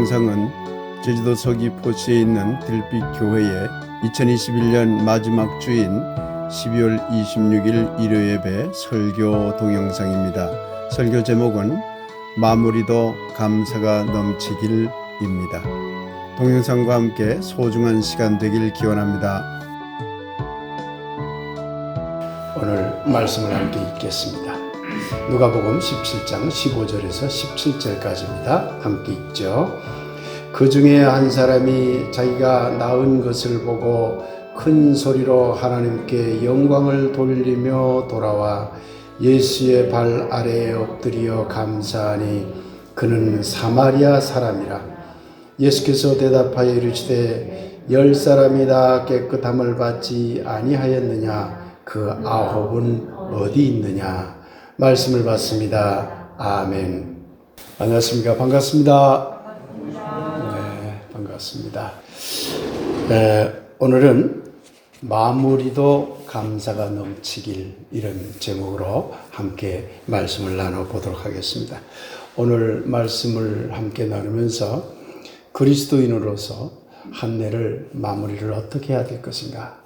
동영상은 제주도 서귀포시에 있는 들빛교회의 2021년 마지막 주인 12월 26일 일요예배 설교 동영상입니다. 설교 제목은 마무리도 감사가 넘치길입니다. 동영상과 함께 소중한 시간 되길 기원합니다. 오늘 말씀을 함께 읽겠습니다. 누가복음 17장 15절에서 17절까지입니다. 함께 읽죠. 그 중에 한 사람이 자기가 낳은 것을 보고 큰 소리로 하나님께 영광을 돌리며 돌아와 예수의 발 아래에 엎드려 감사하니 그는 사마리아 사람이라. 예수께서 대답하여 이르시되 10사람이 다 깨끗함을 받지 아니하였느냐? 그 9은 어디 있느냐? 말씀을 받습니다. 아멘. 안녕하십니까? 반갑습니다. 네, 반갑습니다. 오늘은 마무리도 감사가 넘치길, 이런 제목으로 함께 말씀을 나눠보도록 하겠습니다. 오늘 말씀을 함께 나누면서 그리스도인으로서 한 해를 마무리를 어떻게 해야 될 것인가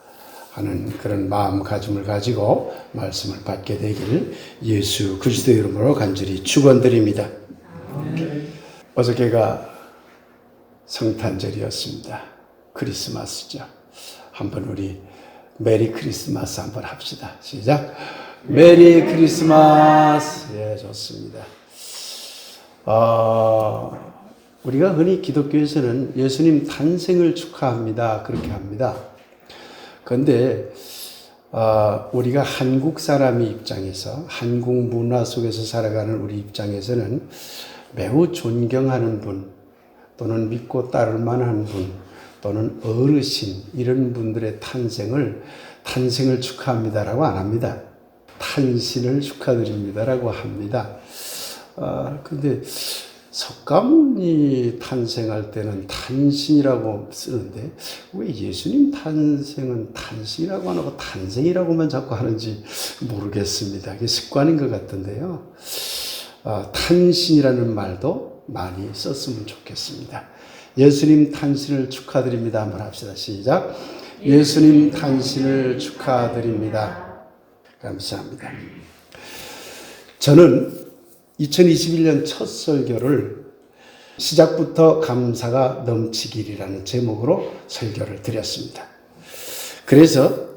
하는 그런 마음가짐을 가지고 말씀을 받게 되길 예수 그리스도의 이름으로 간절히 축원드립니다. 어저께가 성탄절이었습니다. 크리스마스죠. 한번 우리 메리 크리스마스 한번 합시다. 시작. 메리 크리스마스. 예, 좋습니다. 우리가 흔히 기독교에서는 예수님 탄생을 축하합니다. 그렇게 합니다. 그런데 우리가 한국 사람의 입장에서, 한국 문화 속에서 살아가는 우리 입장에서는 매우 존경하는 분, 또는 믿고 따를 만한 분, 또는 어르신, 이런 분들의 탄생을 축하합니다라고 안 합니다. 탄신을 축하드립니다라고 합니다. 근데 석가모니 탄생할 때는 탄신이라고 쓰는데 왜 예수님 탄생은 탄신이라고 안 하고 탄생이라고만 자꾸 하는지 모르겠습니다. 이게 습관인 것 같은데요. 탄신이라는 말도 많이 썼으면 좋겠습니다. 예수님 탄신을 축하드립니다. 한번 합시다. 시작. 예수님 탄신을 축하드립니다. 감사합니다. 저는 2021년 첫 설교를 시작부터 감사가 넘치길이라는 제목으로 설교를 드렸습니다. 그래서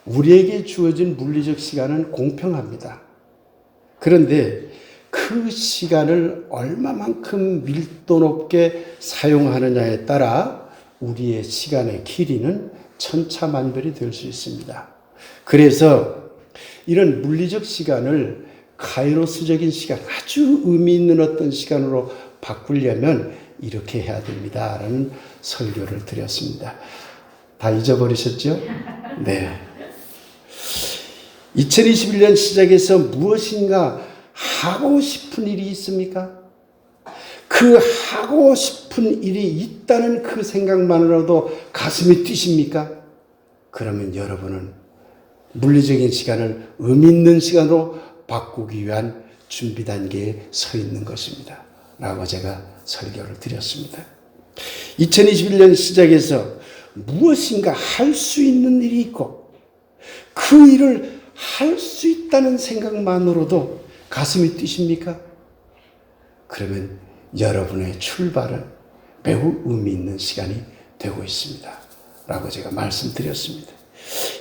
우리에게 주어진 물리적 시간은 공평합니다. 그런데 그 시간을 얼마만큼 밀도 높게 사용하느냐에 따라 우리의 시간의 길이는 천차만별이 될 수 있습니다. 그래서 이런 물리적 시간을 카이로스적인 시간, 아주 의미 있는 어떤 시간으로 바꾸려면 이렇게 해야 됩니다 라는 설교를 드렸습니다. 다 잊어버리셨죠? 네. 2021년 시작해서 무엇인가 하고 싶은 일이 있습니까? 그 하고 싶은 일이 있다는 그 생각만으로도 가슴이 뛰십니까? 그러면 여러분은 물리적인 시간을 의미 있는 시간으로 바꾸기 위한 준비 단계에 서 있는 것입니다. 라고 제가 설교를 드렸습니다. 2021년 시작해서 무엇인가 할 수 있는 일이 있고 그 일을 할 수 있다는 생각만으로도 가슴이 뛰십니까? 그러면 여러분의 출발은 매우 의미 있는 시간이 되고 있습니다. 라고 제가 말씀드렸습니다.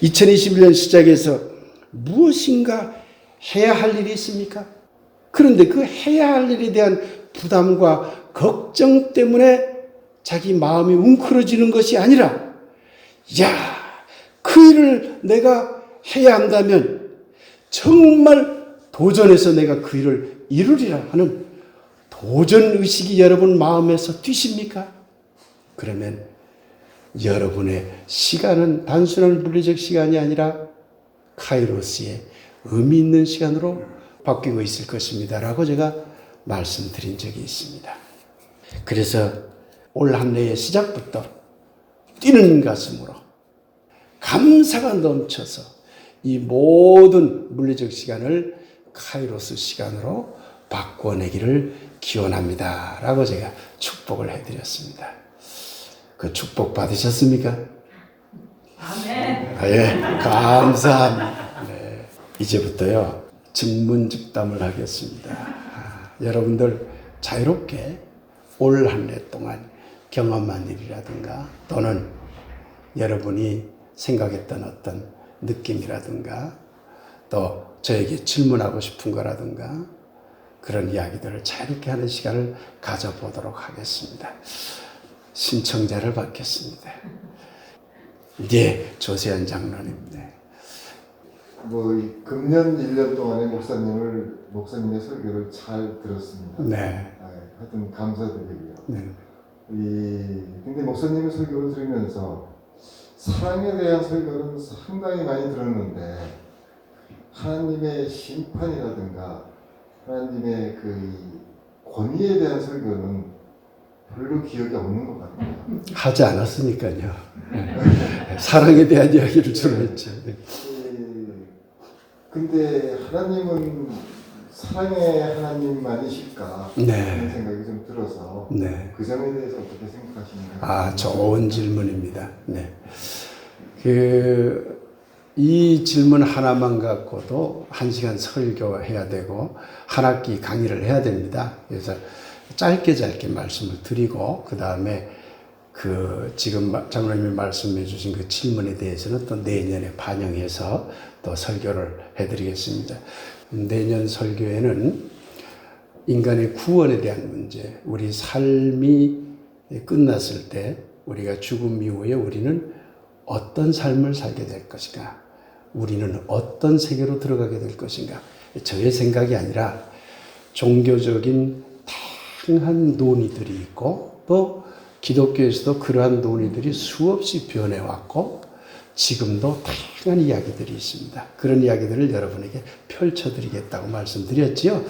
2021년 시작해서 무엇인가 해야 할 일이 있습니까? 그런데 그 해야 할 일에 대한 부담과 걱정 때문에 자기 마음이 웅크러지는 것이 아니라, 그 일을 내가 해야 한다면 정말 도전해서 내가 그 일을 이루리라 하는 도전의식이 여러분 마음에서 뛰십니까? 그러면 여러분의 시간은 단순한 물리적 시간이 아니라 카이로스의 의미 있는 시간으로 바뀌고 있을 것입니다 라고 제가 말씀드린 적이 있습니다. 그래서 올 한 해의 시작부터 뛰는 가슴으로 감사가 넘쳐서 이 모든 물리적 시간을 카이로스 시간으로 바꿔내기를 기원합니다. 라고 제가 축복을 해드렸습니다. 그 축복 받으셨습니까? 아멘. 예, 감사합니다. 네. 이제부터요, 증문즉담을 하겠습니다. 여러분들 자유롭게 올 한 해 동안 경험한 일이라든가 또는 여러분이 생각했던 어떤 느낌이라든가 또 저에게 질문하고 싶은 거라든가 그런 이야기들을 자유롭게 하는 시간을 가져보도록 하겠습니다. 신청자를 받겠습니다. 예, 조세현 장로님. 네. 금년 1년 동안에 목사님의 설교를 잘 들었습니다. 네. 하여튼 감사드리고요. 네. 근데 목사님의 설교를 들으면서 사랑에 대한 설교는 상당히 많이 들었는데 하나님의 심판이라든가 하나님의 그 권위에 대한 설교는 별로 기억이 없는 것 같아요. 하지 않았으니까요. 사랑에 대한 이야기를 주로 했죠. 근데 하나님은 사랑의 하나님만이실까? 네. 그런 생각이 좀 들어서 네. 그 점에 대해서 어떻게 생각하시는가요? 아, 좋은 질문입니다. 네. 이 질문 하나만 갖고도 1시간 설교해야 되고 한 학기 강의를 해야 됩니다. 그래서 짧게 말씀을 드리고 그 다음에 지금 장로님이 말씀해 주신 그 질문에 대해서는 또 내년에 반영해서 또 설교를 해드리겠습니다. 내년 설교에는 인간의 구원에 대한 문제, 우리 삶이 끝났을 때 우리가 죽음 이후에 우리는 어떤 삶을 살게 될 것인가, 우리는 어떤 세계로 들어가게 될 것인가, 저의 생각이 아니라 종교적인 다양한 논의들이 있고 또 기독교에서도 그러한 논의들이 수없이 변해왔고 지금도 다양한 이야기들이 있습니다. 그런 이야기들을 여러분에게 펼쳐드리겠다고 말씀드렸지요.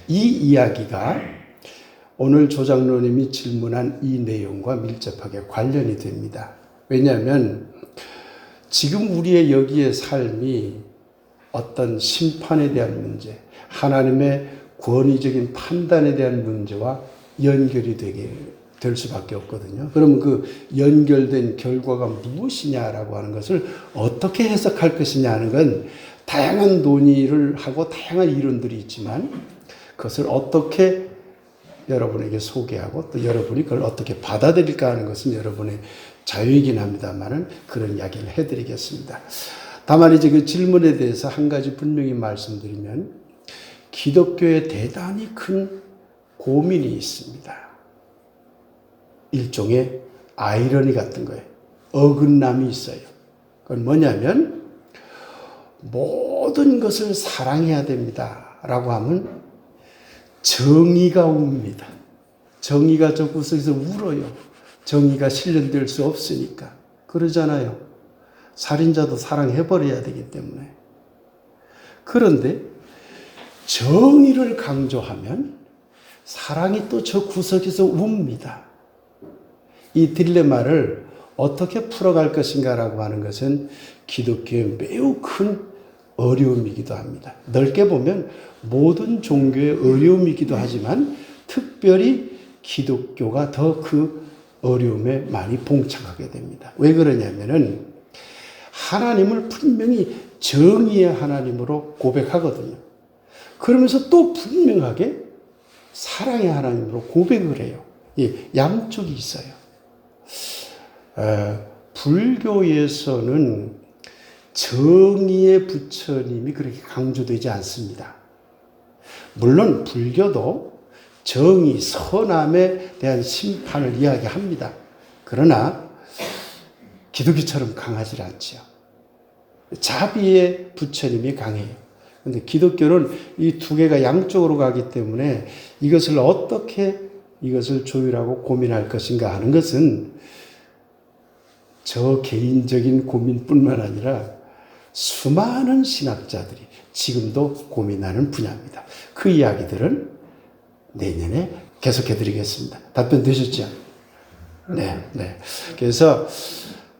이 이야기가 오늘 조 장로님이 질문한 이 내용과 밀접하게 관련이 됩니다. 왜냐하면 지금 우리의 여기의 삶이 어떤 심판에 대한 문제, 하나님의 권위적인 판단에 대한 문제와 연결이 될 수밖에 없거든요. 그러면 그 연결된 결과가 무엇이냐라고 하는 것을 어떻게 해석할 것이냐 하는 건 다양한 논의를 하고 다양한 이론들이 있지만 그것을 어떻게 여러분에게 소개하고 또 여러분이 그걸 어떻게 받아들일까 하는 것은 여러분의 자유이긴 합니다만은 그런 이야기를 해드리겠습니다. 다만 이제 그 질문에 대해서 한 가지 분명히 말씀드리면 기독교에 대단히 큰 고민이 있습니다. 일종의 아이러니 같은 거예요. 어긋남이 있어요. 그건 뭐냐면 모든 것을 사랑해야 됩니다 라고 하면 정의가 웁니다. 정의가 저 구석에서 울어요. 정의가 실현될 수 없으니까. 그러잖아요. 살인자도 사랑해버려야 되기 때문에. 그런데 정의를 강조하면 사랑이 또 저 구석에서 웁니다. 이 딜레마를 어떻게 풀어갈 것인가라고 하는 것은 기독교의 매우 큰 어려움이기도 합니다. 넓게 보면 모든 종교의 어려움이기도 하지만 특별히 기독교가 더 그 어려움에 많이 봉착하게 됩니다. 왜 그러냐면은 하나님을 분명히 정의의 하나님으로 고백하거든요. 그러면서 또 분명하게 사랑의 하나님으로 고백을 해요. 양쪽이 있어요. 불교에서는 정의의 부처님이 그렇게 강조되지 않습니다. 물론 불교도 정의, 선함에 대한 심판을 이야기합니다. 그러나 기독교처럼 강하지 않지요. 자비의 부처님이 강해요. 그런데 기독교는 이 두 개가 양쪽으로 가기 때문에 이것을 어떻게 이것을 조율하고 고민할 것인가 하는 것은 저 개인적인 고민뿐만 아니라 수많은 신학자들이 지금도 고민하는 분야입니다. 그 이야기들은 내년에 계속해 드리겠습니다. 답변 되셨죠? 네. 그래서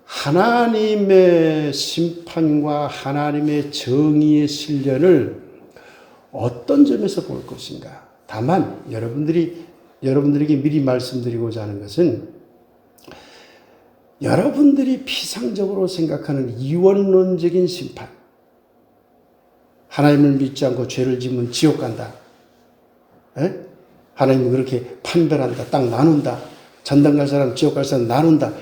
하나님의 심판과 하나님의 정의의 실현을 어떤 점에서 볼 것인가. 다만 여러분들이 여러분들에게 미리 말씀드리고자 하는 것은 여러분들이 피상적으로 생각하는 이원론적인 심판, 하나님을 믿지 않고 죄를 지으면 지옥 간다. 에? 하나님은 그렇게 판별한다. 딱 나눈다. 전당 갈 사람, 지옥 갈 사람 나눈다.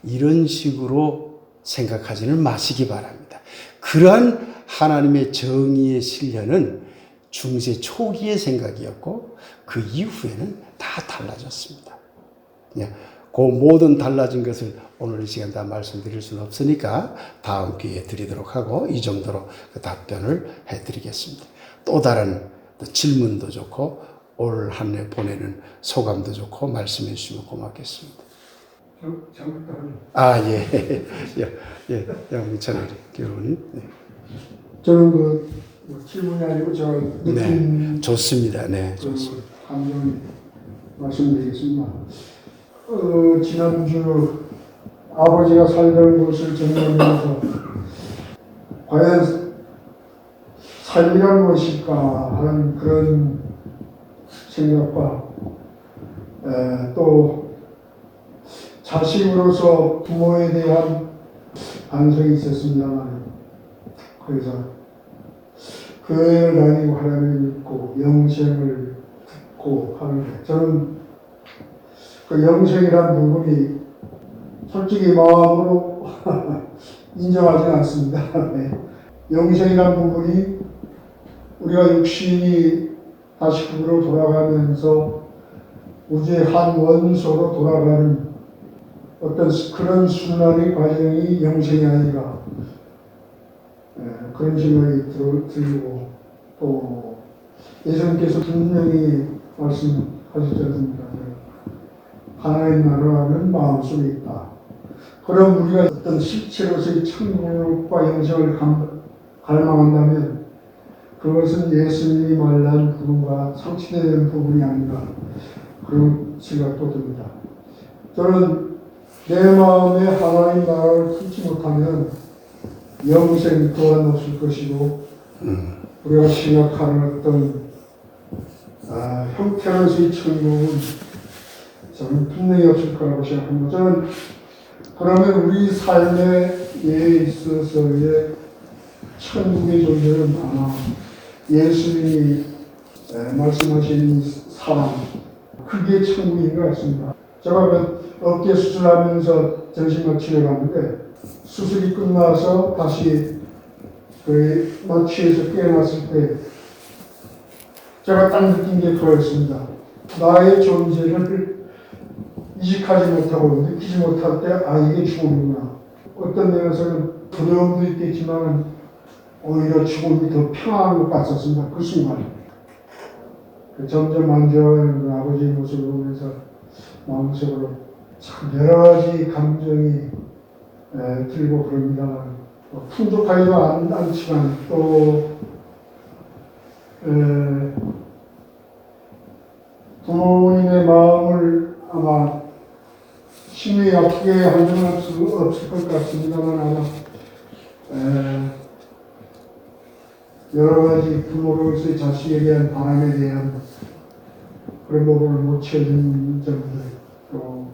이런 식으로 생각하지는 마시기 바랍니다. 그러한 하나님의 정의의 실현은 중세 초기의 생각이었고 그 이후에는 다 달라졌습니다. 그 모든 달라진 것을 오늘 이 시간 다 말씀드릴 수는 없으니까 다음 기회에 드리도록 하고 이 정도로 그 답변을 해드리겠습니다. 또 다른 질문도 좋고 올 한 해 보내는 소감도 좋고 말씀해 주시면 고맙겠습니다. 예. 예. 양민찬 교우님. 네. 저는 뭐 질문이 아니고 저 느낌 네. 좋습니다. 네. 좋습니다. 감정을 말씀드리겠습니다. 지난주 아버지가 살던 곳을 정리하면서 과연 삶이란 무엇일까 하는 그런 생각과 또 자식으로서 부모에 대한 반성이 있었습니다만 그래서 교회를 다니고 하나님을 믿고 영생을 듣고 하는데 저는 그 영생이라는 부분이 솔직히 마음으로 인정하지는 않습니다. 네. 영생이라는 부분이 우리가 육신이 다시 흙으로 돌아가면서 우주의 한 원소로 돌아가는 어떤 그런 순환의 과정이 영생이 아니라 그런 생각이 들고 또 예수님께서 분명히 말씀하셨지 않습니까? 하나님 나라는 마음속에 있다. 그럼 우리가 어떤 실체로서의 천국과 영생을 갈망한다면 그것은 예수님이 말한 부분과 상치되는 부분이 아닌가 그런 생각도 듭니다. 저는 내 마음에 하나님 나라를 품지 못하면 영생 또한 없을 것이고 우리가 생각하는 어떤 형태로서의 천국은 저는 분명히 없을 거라고 생각합니다. 저는 그러면 우리 삶에 있어서의 천국의 존재는 아마 예수님이 말씀하신 사랑, 그게 천국인 것 같습니다. 제가 어깨 수술하면서 정신과 치료 갔는데 수술이 끝나서 다시 마취해서 깨어났을 때 제가 딱 느낀 게 그거였습니다. 나의 존재를 이식하지 못하고 느끼지 못할 때 이게 죽음이구나. 어떤 면에서는 두려움도 있겠지만 오히려 죽음이 더 평안한 것 같았습니다. 그 순간. 점점 만져가는 그 아버지의 모습을 보면서 마음속으로 참 여러 가지 감정이 들고 그럽니다만 풍족하지도 않지만 또 부모님의 마음을 아마 심히 아프게 할 수는 없을 것 같습니다만 아마 여러 가지 부모로서의 자식에 대한 바람에 대한 그런 부분을 못 채워준 점들 또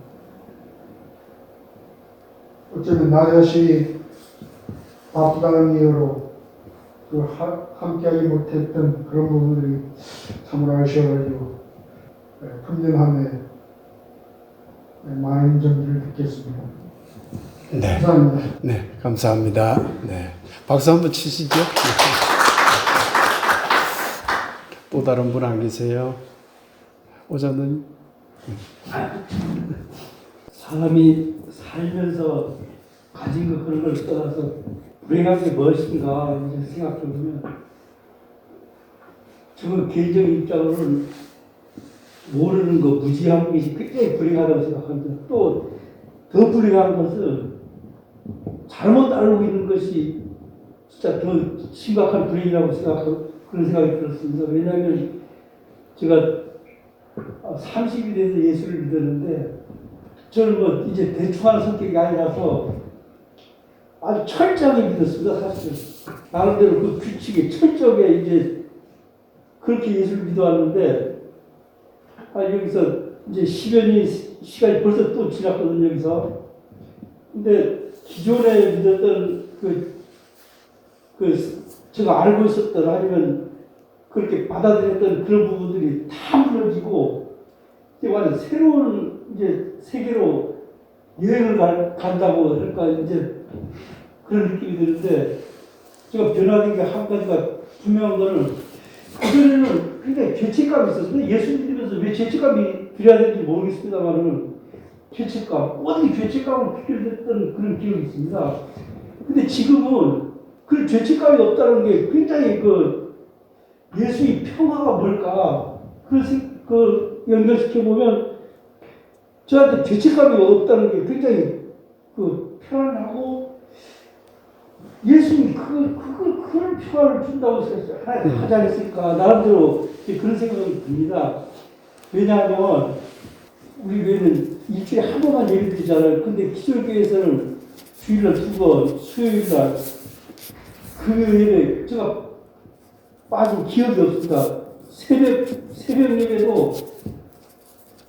어쩌면 나 자신이 바쁘다는 이유로 함께하지 못했던 그런 부분들이 참으로 아쉬워가지고 금년함에 많은 점들을 느꼈습니다. 네. 감사합니다. 네, 감사합니다. 네. 박수 한번 치시죠. 또 다른 분 안 계세요? 오자는 사람이 살면서 가진 것 그런 걸 떠나서 불행한 게 무엇인가 이제 생각해 보면 저는 개인적인 입장으로는 모르는 거 무지한 것이 굉장히 불행하다고 생각합니다. 또 더 불행한 것은 잘못 알고 있는 것이 진짜 더 심각한 불행이라고 생각하고 그런 생각이 들었습니다. 왜냐하면 제가 30이 돼서 예수를 믿었는데 저는 뭐 이제 대충하는 성격이 아니라서 아주 철저하게 믿었습니다. 사실은 나름대로 그 규칙에 철저하게 이제 그렇게 예수를 믿어왔는데 여기서 이제 10여 시간이 벌써 또 지났거든요, 여기서. 근데 기존에 믿었던 제가 알고 있었던 아니면 그렇게 받아들였던 그런 부분들이 다 무너지고, 이제 완전 새로운 이제 세계로 여행을 간다고 할까, 이제 그런 느낌이 드는데, 제가 변화된 게 한 가지가 분명한 거는, 그전에는 굉장히 죄책감이 있었어요. 예수 믿으면서 왜 죄책감이 들어야 되는지 모르겠습니다만은, 죄책감, 어디 죄책감을 필요했던 그런 기억이 있습니다. 근데 지금은 그 죄책감이 없다는 게 굉장히 예수의 평화가 뭘까, 연결시켜 보면 저한테 죄책감이 없다는 게 굉장히 편안하고, 예수님이 그런 평화를 준다고 하지 않았을까, 나름대로 그런 생각이 듭니다. 왜냐하면 우리 교회는 일주일에 한 번만 예배 드리잖아요. 근데 기존교회에서는 주일날 2번, 수요일날, 금요일에 제가 빠진 기억이 없습니다. 새벽 예배도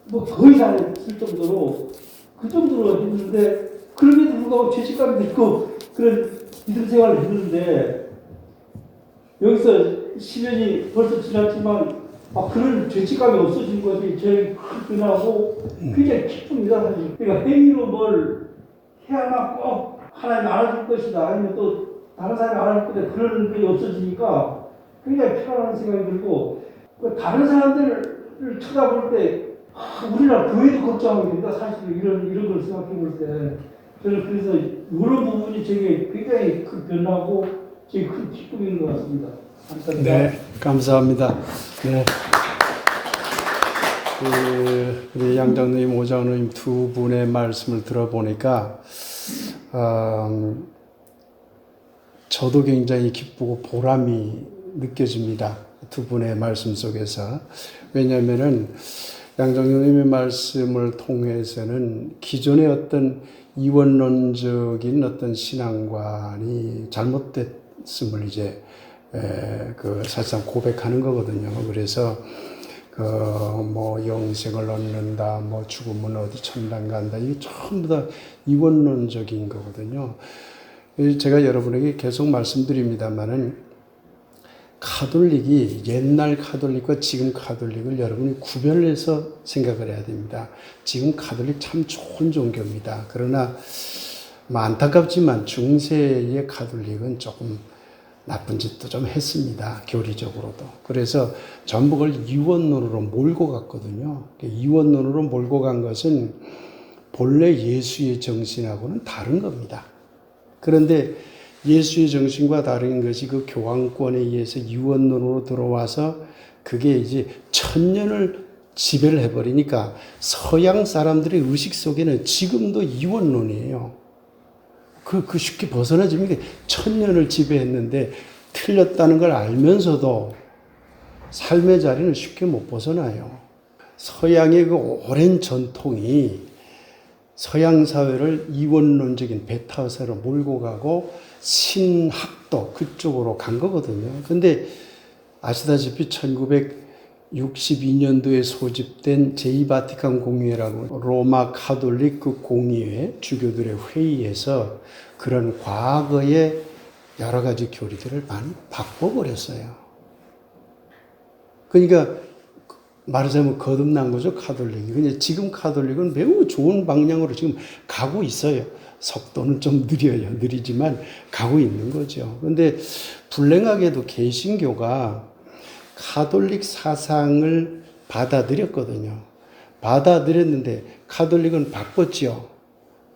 뭐 거의 다 했을 정도로, 그 정도로 했는데, 그럼에도 불구하고 죄책감이 들고 그런 믿음 생활을 했는데, 여기서 10년이 벌써 지났지만, 그런 죄책감이 없어진 것이 제일 큰 변화고 굉장히 기쁩니다, 사실. 그러니까 행위로 뭘 해야만 꼭 하나님 알아줄 것이다, 아니면 또 다른 사람이 알아줄 거다, 그런 게 없어지니까 굉장히 편안한 생각이 들고, 다른 사람들을 쳐다볼 때, 우리나라 교회도 걱정하게 됩니다, 사실. 이런 걸 생각해 볼 때. 저는 그래서 이런 부분이 제게 굉장히 큰 변화고 제게 큰 기쁨인 것 같습니다. 감사합니다. 네, 감사합니다. 네. 우리 양장로님, 오장로님 두 분의 말씀을 들어보니까, 저도 굉장히 기쁘고 보람이 느껴집니다. 두 분의 말씀 속에서. 왜냐하면은, 양장로님의 말씀을 통해서는 기존의 어떤 이원론적인 어떤 신앙관이 잘못됐음을 이제 사실상 고백하는 거거든요. 그래서 뭐 영생을 얻는다, 뭐 죽으면 어디 천당 간다, 이게 전부 다 이원론적인 거거든요. 제가 여러분에게 계속 말씀드립니다만은, 카톨릭이 옛날 카톨릭과 지금 카톨릭을 여러분이 구별해서 생각을 해야 됩니다. 지금 카톨릭 참 좋은 종교입니다. 그러나 뭐 안타깝지만 중세의 카톨릭은 조금 나쁜 짓도 좀 했습니다. 교리적으로도. 그래서 전부 걸 이원론으로 몰고 갔거든요. 이원론으로 몰고 간 것은 본래 예수의 정신하고는 다른 겁니다. 그런데 예수의 정신과 다른 것이 그 교황권에 의해서 이원론으로 들어와서 그게 이제 천년을 지배를 해버리니까 서양 사람들의 의식 속에는 지금도 이원론이에요. 그 쉽게 벗어나집니까? 천년을 지배했는데 틀렸다는 걸 알면서도 삶의 자리는 쉽게 못 벗어나요. 서양의 그 오랜 전통이 서양 사회를 이원론적인 베타사로 몰고 가고 신학도 그쪽으로 간 거거든요. 근데 아시다시피 1962년도에 소집된 제2바티칸 공의회라고 로마 카톨릭 그 공의회 주교들의 회의에서 그런 과거의 여러 가지 교리들을 많이 바꿔버렸어요. 그러니까 말하자면 거듭난 거죠, 카톨릭이. 근데 지금 카톨릭은 매우 좋은 방향으로 지금 가고 있어요. 속도는 좀 느려요. 느리지만 가고 있는 거죠. 근데 불행하게도 개신교가 카톨릭 사상을 받아들였거든요. 받아들였는데 카톨릭은 바꿨죠.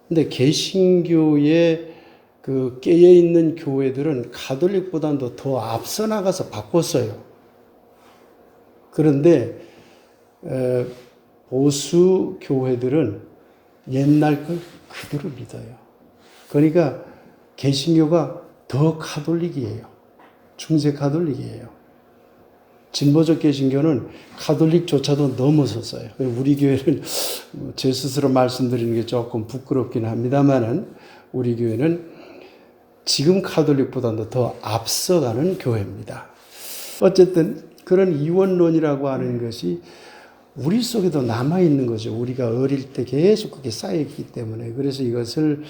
근데 개신교의 그 깨어있는 교회들은 카톨릭보다도 더 앞서 나가서 바꿨어요. 그런데 보수 교회들은 옛날 걸 그대로 믿어요. 그러니까 개신교가 더 카톨릭이에요. 중세 카톨릭이에요. 진보적 개신교는 카톨릭조차도 넘어섰어요. 우리 교회는 제 스스로 말씀드리는 게 조금 부끄럽긴 합니다만은 우리 교회는 지금 카톨릭보다도 더 앞서가는 교회입니다. 어쨌든 그런 이원론이라고 하는 것이 우리 속에도 남아있는 거죠. 우리가 어릴 때 계속 그게 쌓여있기 때문에. 그래서 이것을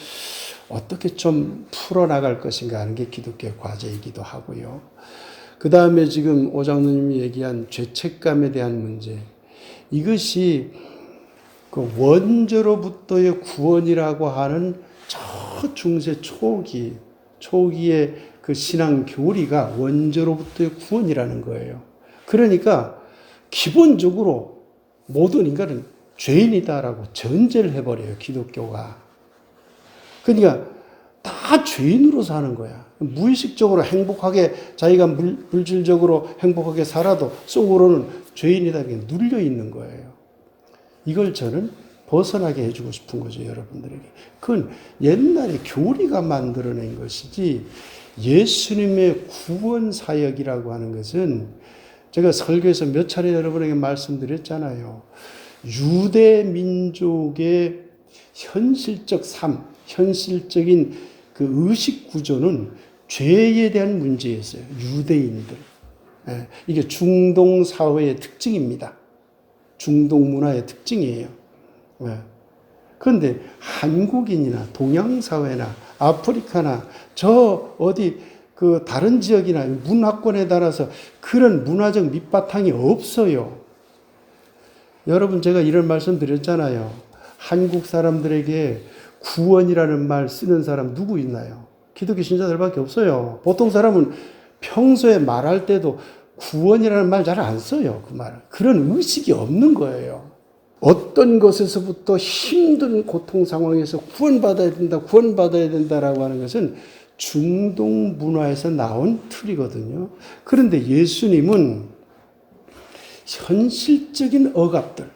어떻게 좀 풀어나갈 것인가 하는 게 기독교의 과제이기도 하고요. 그 다음에 지금 오 장로님이 얘기한 죄책감에 대한 문제. 이것이 그 원죄로부터의 구원이라고 하는 저 중세 초기의 그 신앙 교리가 원죄로부터의 구원이라는 거예요. 그러니까 기본적으로 모든 인간은 죄인이다라고 전제를 해버려요, 기독교가. 그러니까 다 죄인으로 사는 거야. 무의식적으로 행복하게, 자기가 물질적으로 행복하게 살아도 속으로는 죄인이다, 눌려 있는 거예요. 이걸 저는 벗어나게 해주고 싶은 거죠, 여러분들에게. 그건 옛날에 교리가 만들어낸 것이지, 예수님의 구원 사역이라고 하는 것은 제가 설교에서 몇 차례 여러분에게 말씀드렸잖아요. 유대 민족의 현실적 삶, 현실적인 그 의식 구조는 죄에 대한 문제였어요. 유대인들. 이게 중동 사회의 특징입니다. 중동 문화의 특징이에요. 그런데 한국인이나 동양 사회나 아프리카나 저 어디 그 다른 지역이나 문화권에 따라서 그런 문화적 밑바탕이 없어요. 여러분, 제가 이런 말씀 드렸잖아요. 한국 사람들에게 구원이라는 말 쓰는 사람 누구 있나요? 기독교 신자들밖에 없어요. 보통 사람은 평소에 말할 때도 구원이라는 말 잘 안 써요. 그 말. 그런 의식이 없는 거예요. 어떤 것에서부터 힘든 고통 상황에서 구원받아야 된다라고 하는 것은 중동 문화에서 나온 틀이거든요. 그런데 예수님은 현실적인 억압들,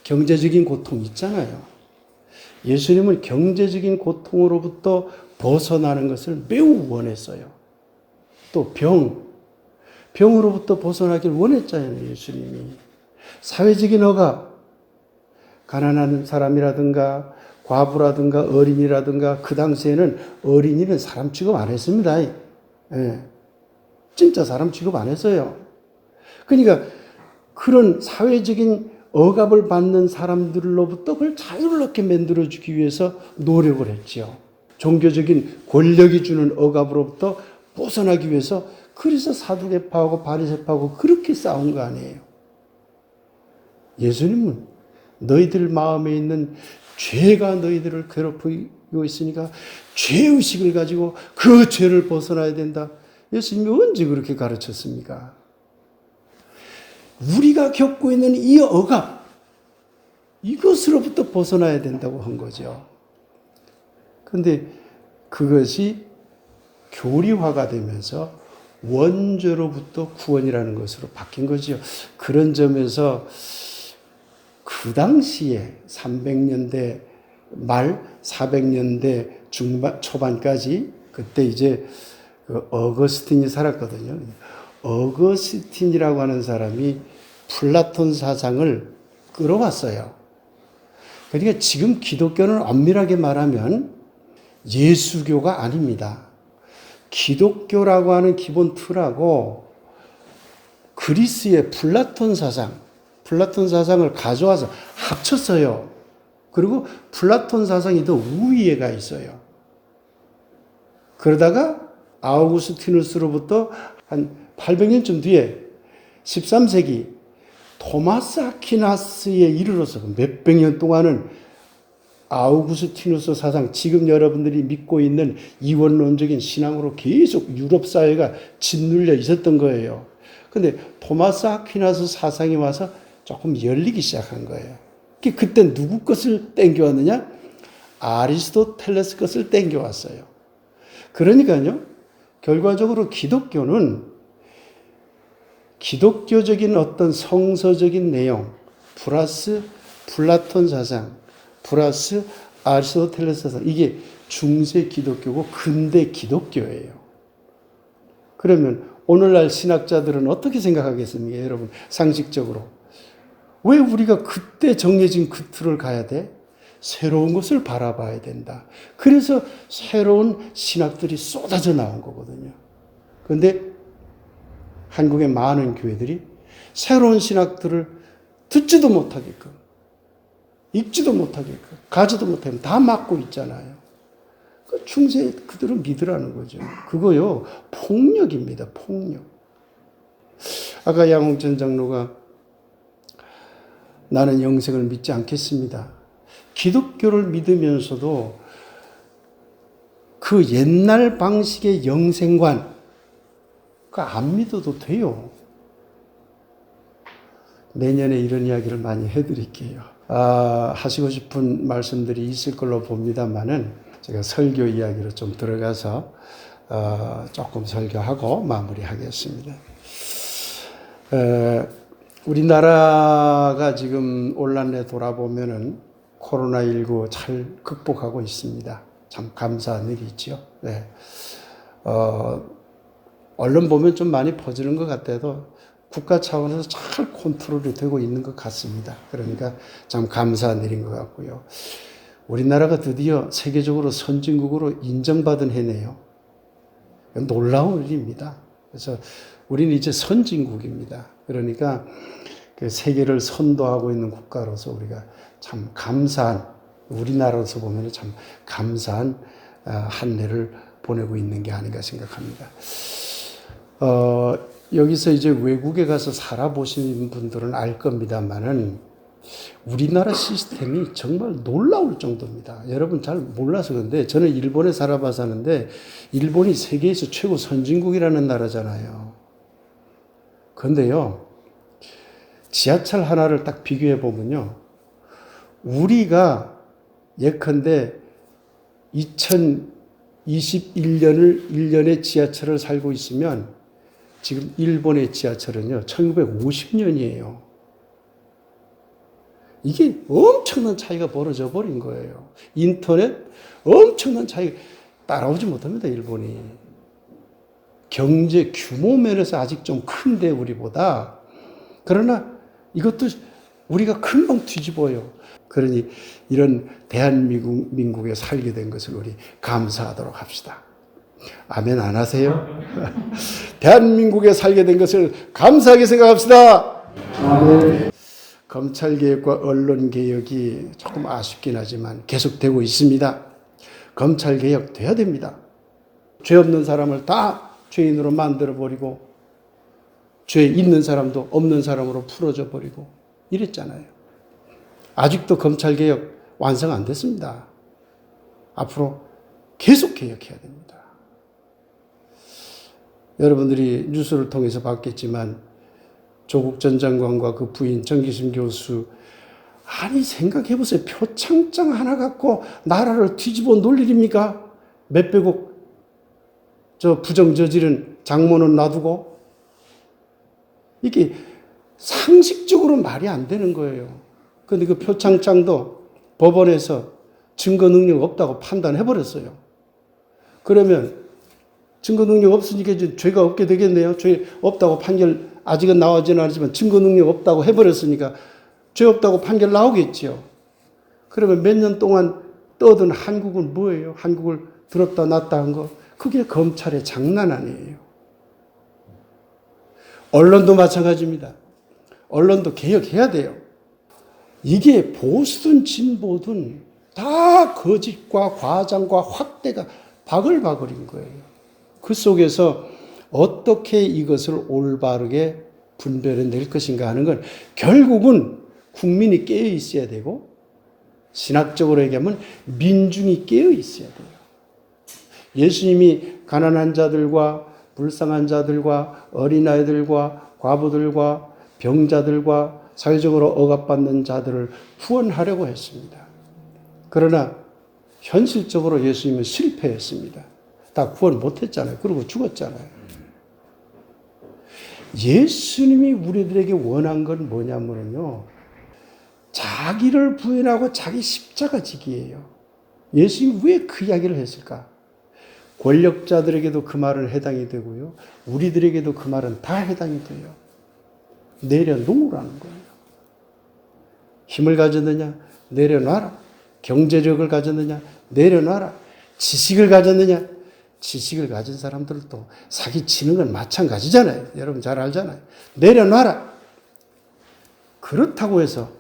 경제적인 고통 있잖아요. 예수님은 경제적인 고통으로부터 벗어나는 것을 매우 원했어요. 또 병으로부터 벗어나길 원했잖아요, 예수님이. 사회적인 억압, 가난한 사람이라든가 과부라든가 어린이라든가, 그 당시에는 어린이는 사람 취급 안 했습니다. 진짜 사람 취급 안 했어요. 그러니까 그런 사회적인 억압을 받는 사람들로부터 그걸 자유롭게 만들어주기 위해서 노력을 했죠. 종교적인 권력이 주는 억압으로부터 벗어나기 위해서, 그래서 사두개파하고 바리새파하고 그렇게 싸운 거 아니에요. 예수님은 너희들 마음에 있는 죄가 너희들을 괴롭히고 있으니까 죄의식을 가지고 그 죄를 벗어나야 된다. 예수님이 언제 그렇게 가르쳤습니까? 우리가 겪고 있는 이 억압, 이것으로부터 벗어나야 된다고 한 거죠. 그런데 그것이 교리화가 되면서 원죄로부터 구원이라는 것으로 바뀐 거죠. 그런 점에서 그 당시에 300년대 말 400년대 초반까지, 그때 이제 그 어거스틴이 살았거든요. 어거스틴이라고 하는 사람이 플라톤 사상을 끌어왔어요. 그러니까 지금 기독교는 엄밀하게 말하면 예수교가 아닙니다. 기독교라고 하는 기본 틀하고 그리스의 플라톤 사상을 가져와서 합쳤어요. 그리고 플라톤 사상이 더 우위에가 있어요. 그러다가 아우구스티누스로부터 한 800년쯤 뒤에 13세기 토마스 아퀴나스에 이르러서 몇백 년 동안은 아우구스티누스 사상, 지금 여러분들이 믿고 있는 이원론적인 신앙으로 계속 유럽 사회가 짓눌려 있었던 거예요. 근데 토마스 아퀴나스 사상이 와서 조금 열리기 시작한 거예요. 그때 누구 것을 땡겨왔느냐? 아리스토텔레스 것을 땡겨왔어요. 그러니까요, 결과적으로 기독교는 기독교적인 어떤 성서적인 내용 플러스 플라톤 사상 플러스 아리스토텔레스 사상, 이게 중세 기독교고 근대 기독교예요. 그러면 오늘날 신학자들은 어떻게 생각하겠습니까, 여러분? 상식적으로. 왜 우리가 그때 정해진 그 틀을 가야 돼? 새로운 것을 바라봐야 된다. 그래서 새로운 신학들이 쏟아져 나온 거거든요. 그런데 한국의 많은 교회들이 새로운 신학들을 듣지도 못하게끔, 읽지도 못하게끔, 가지도 못하게끔 다 막고 있잖아요. 그 충세 그대로 믿으라는 거죠. 그거요, 폭력입니다. 폭력. 아까 양홍천 장로가 나는 영생을 믿지 않겠습니다. 기독교를 믿으면서도 그 옛날 방식의 영생관, 안 믿어도 돼요. 내년에 이런 이야기를 많이 해드릴게요. 하시고 싶은 말씀들이 있을 걸로 봅니다만은 제가 설교 이야기로 좀 들어가서 조금 설교하고 마무리하겠습니다. 우리나라가 지금 올한해 돌아보면은 코로나19 잘 극복하고 있습니다. 참 감사한 일이죠. 네. 언론 보면 좀 많이 퍼지는 것 같아도 국가 차원에서 잘 컨트롤이 되고 있는 것 같습니다. 그러니까 참 감사한 일인 것 같고요. 우리나라가 드디어 세계적으로 선진국으로 인정받은 해네요. 놀라운 일입니다. 그래서 우리는 이제 선진국입니다. 그러니까 그 세계를 선도하고 있는 국가로서 우리가 참 감사한, 우리나라로서 보면 참 감사한 한 해를 보내고 있는 게 아닌가 생각합니다. 여기서 이제 외국에 가서 살아보신 분들은 알 겁니다만은 우리나라 시스템이 정말 놀라울 정도입니다. 여러분 잘 몰라서 그런데 저는 일본에 살아봐서 하는데 일본이 세계에서 최고 선진국이라는 나라잖아요. 그런데요, 지하철 하나를 딱 비교해 보면요, 우리가 예컨대 2021년을 1년에 지하철을 살고 있으면 지금 일본의 지하철은요, 1950년이에요. 이게 엄청난 차이가 벌어져 버린 거예요. 인터넷 엄청난 차이가 따라오지 못합니다, 일본이. 경제 규모 면에서 아직 좀 큰데, 우리보다. 그러나 이것도 우리가 금방 뒤집어요. 그러니 이런 대한민국에 살게 된 것을 우리 감사하도록 합시다. 아멘 안 하세요? 대한민국에 살게 된 것을 감사하게 생각합시다. 아멘. 검찰개혁과 언론개혁이 조금 아쉽긴 하지만 계속되고 있습니다. 검찰개혁 돼야 됩니다. 죄 없는 사람을 다 죄인으로 만들어버리고 죄 있는 사람도 없는 사람으로 풀어져 버리고 이랬잖아요. 아직도 검찰개혁 완성 안 됐습니다. 앞으로 계속 개혁해야 됩니다. 여러분들이 뉴스를 통해서 봤겠지만 조국 전 장관과 그 부인 정기심 교수, 아니 생각해보세요. 표창장 하나 갖고 나라를 뒤집어 놓을 일입니까? 몇백억 저 부정 저지른 장모는 놔두고. 이게 상식적으로 말이 안 되는 거예요. 그런데 그 표창장도 법원에서 증거 능력 없다고 판단해버렸어요. 그러면 증거 능력 없으니까 이제 죄가 없게 되겠네요. 죄 없다고 판결 아직은 나오지는 않지만 증거 능력 없다고 해버렸으니까 죄 없다고 판결 나오겠지요. 그러면 몇 년 동안 떠든 한국은 뭐예요? 한국을 들었다 놨다 한 거. 그게 검찰의 장난 아니에요. 언론도 마찬가지입니다. 언론도 개혁해야 돼요. 이게 보수든 진보든 다 거짓과 과장과 확대가 바글바글인 거예요. 그 속에서 어떻게 이것을 올바르게 분별해 낼 것인가 하는 건 결국은 국민이 깨어 있어야 되고, 신학적으로 얘기하면 민중이 깨어 있어야 돼요. 예수님이 가난한 자들과 불쌍한 자들과 어린아이들과 과부들과 병자들과 사회적으로 억압받는 자들을 구원하려고 했습니다. 그러나 현실적으로 예수님은 실패했습니다. 다 구원 못했잖아요. 그리고 죽었잖아요. 예수님이 우리들에게 원한 건 뭐냐면요, 자기를 부인하고 자기 십자가 지기예요. 예수님이 왜 그 이야기를 했을까? 권력자들에게도 그 말은 해당이 되고요, 우리들에게도 그 말은 다 해당이 돼요. 내려놓으라는 거예요. 힘을 가졌느냐? 내려놔라. 경제력을 가졌느냐? 내려놔라. 지식을 가졌느냐? 지식을 가진 사람들도 사기치는 건 마찬가지잖아요. 여러분 잘 알잖아요. 내려놔라. 그렇다고 해서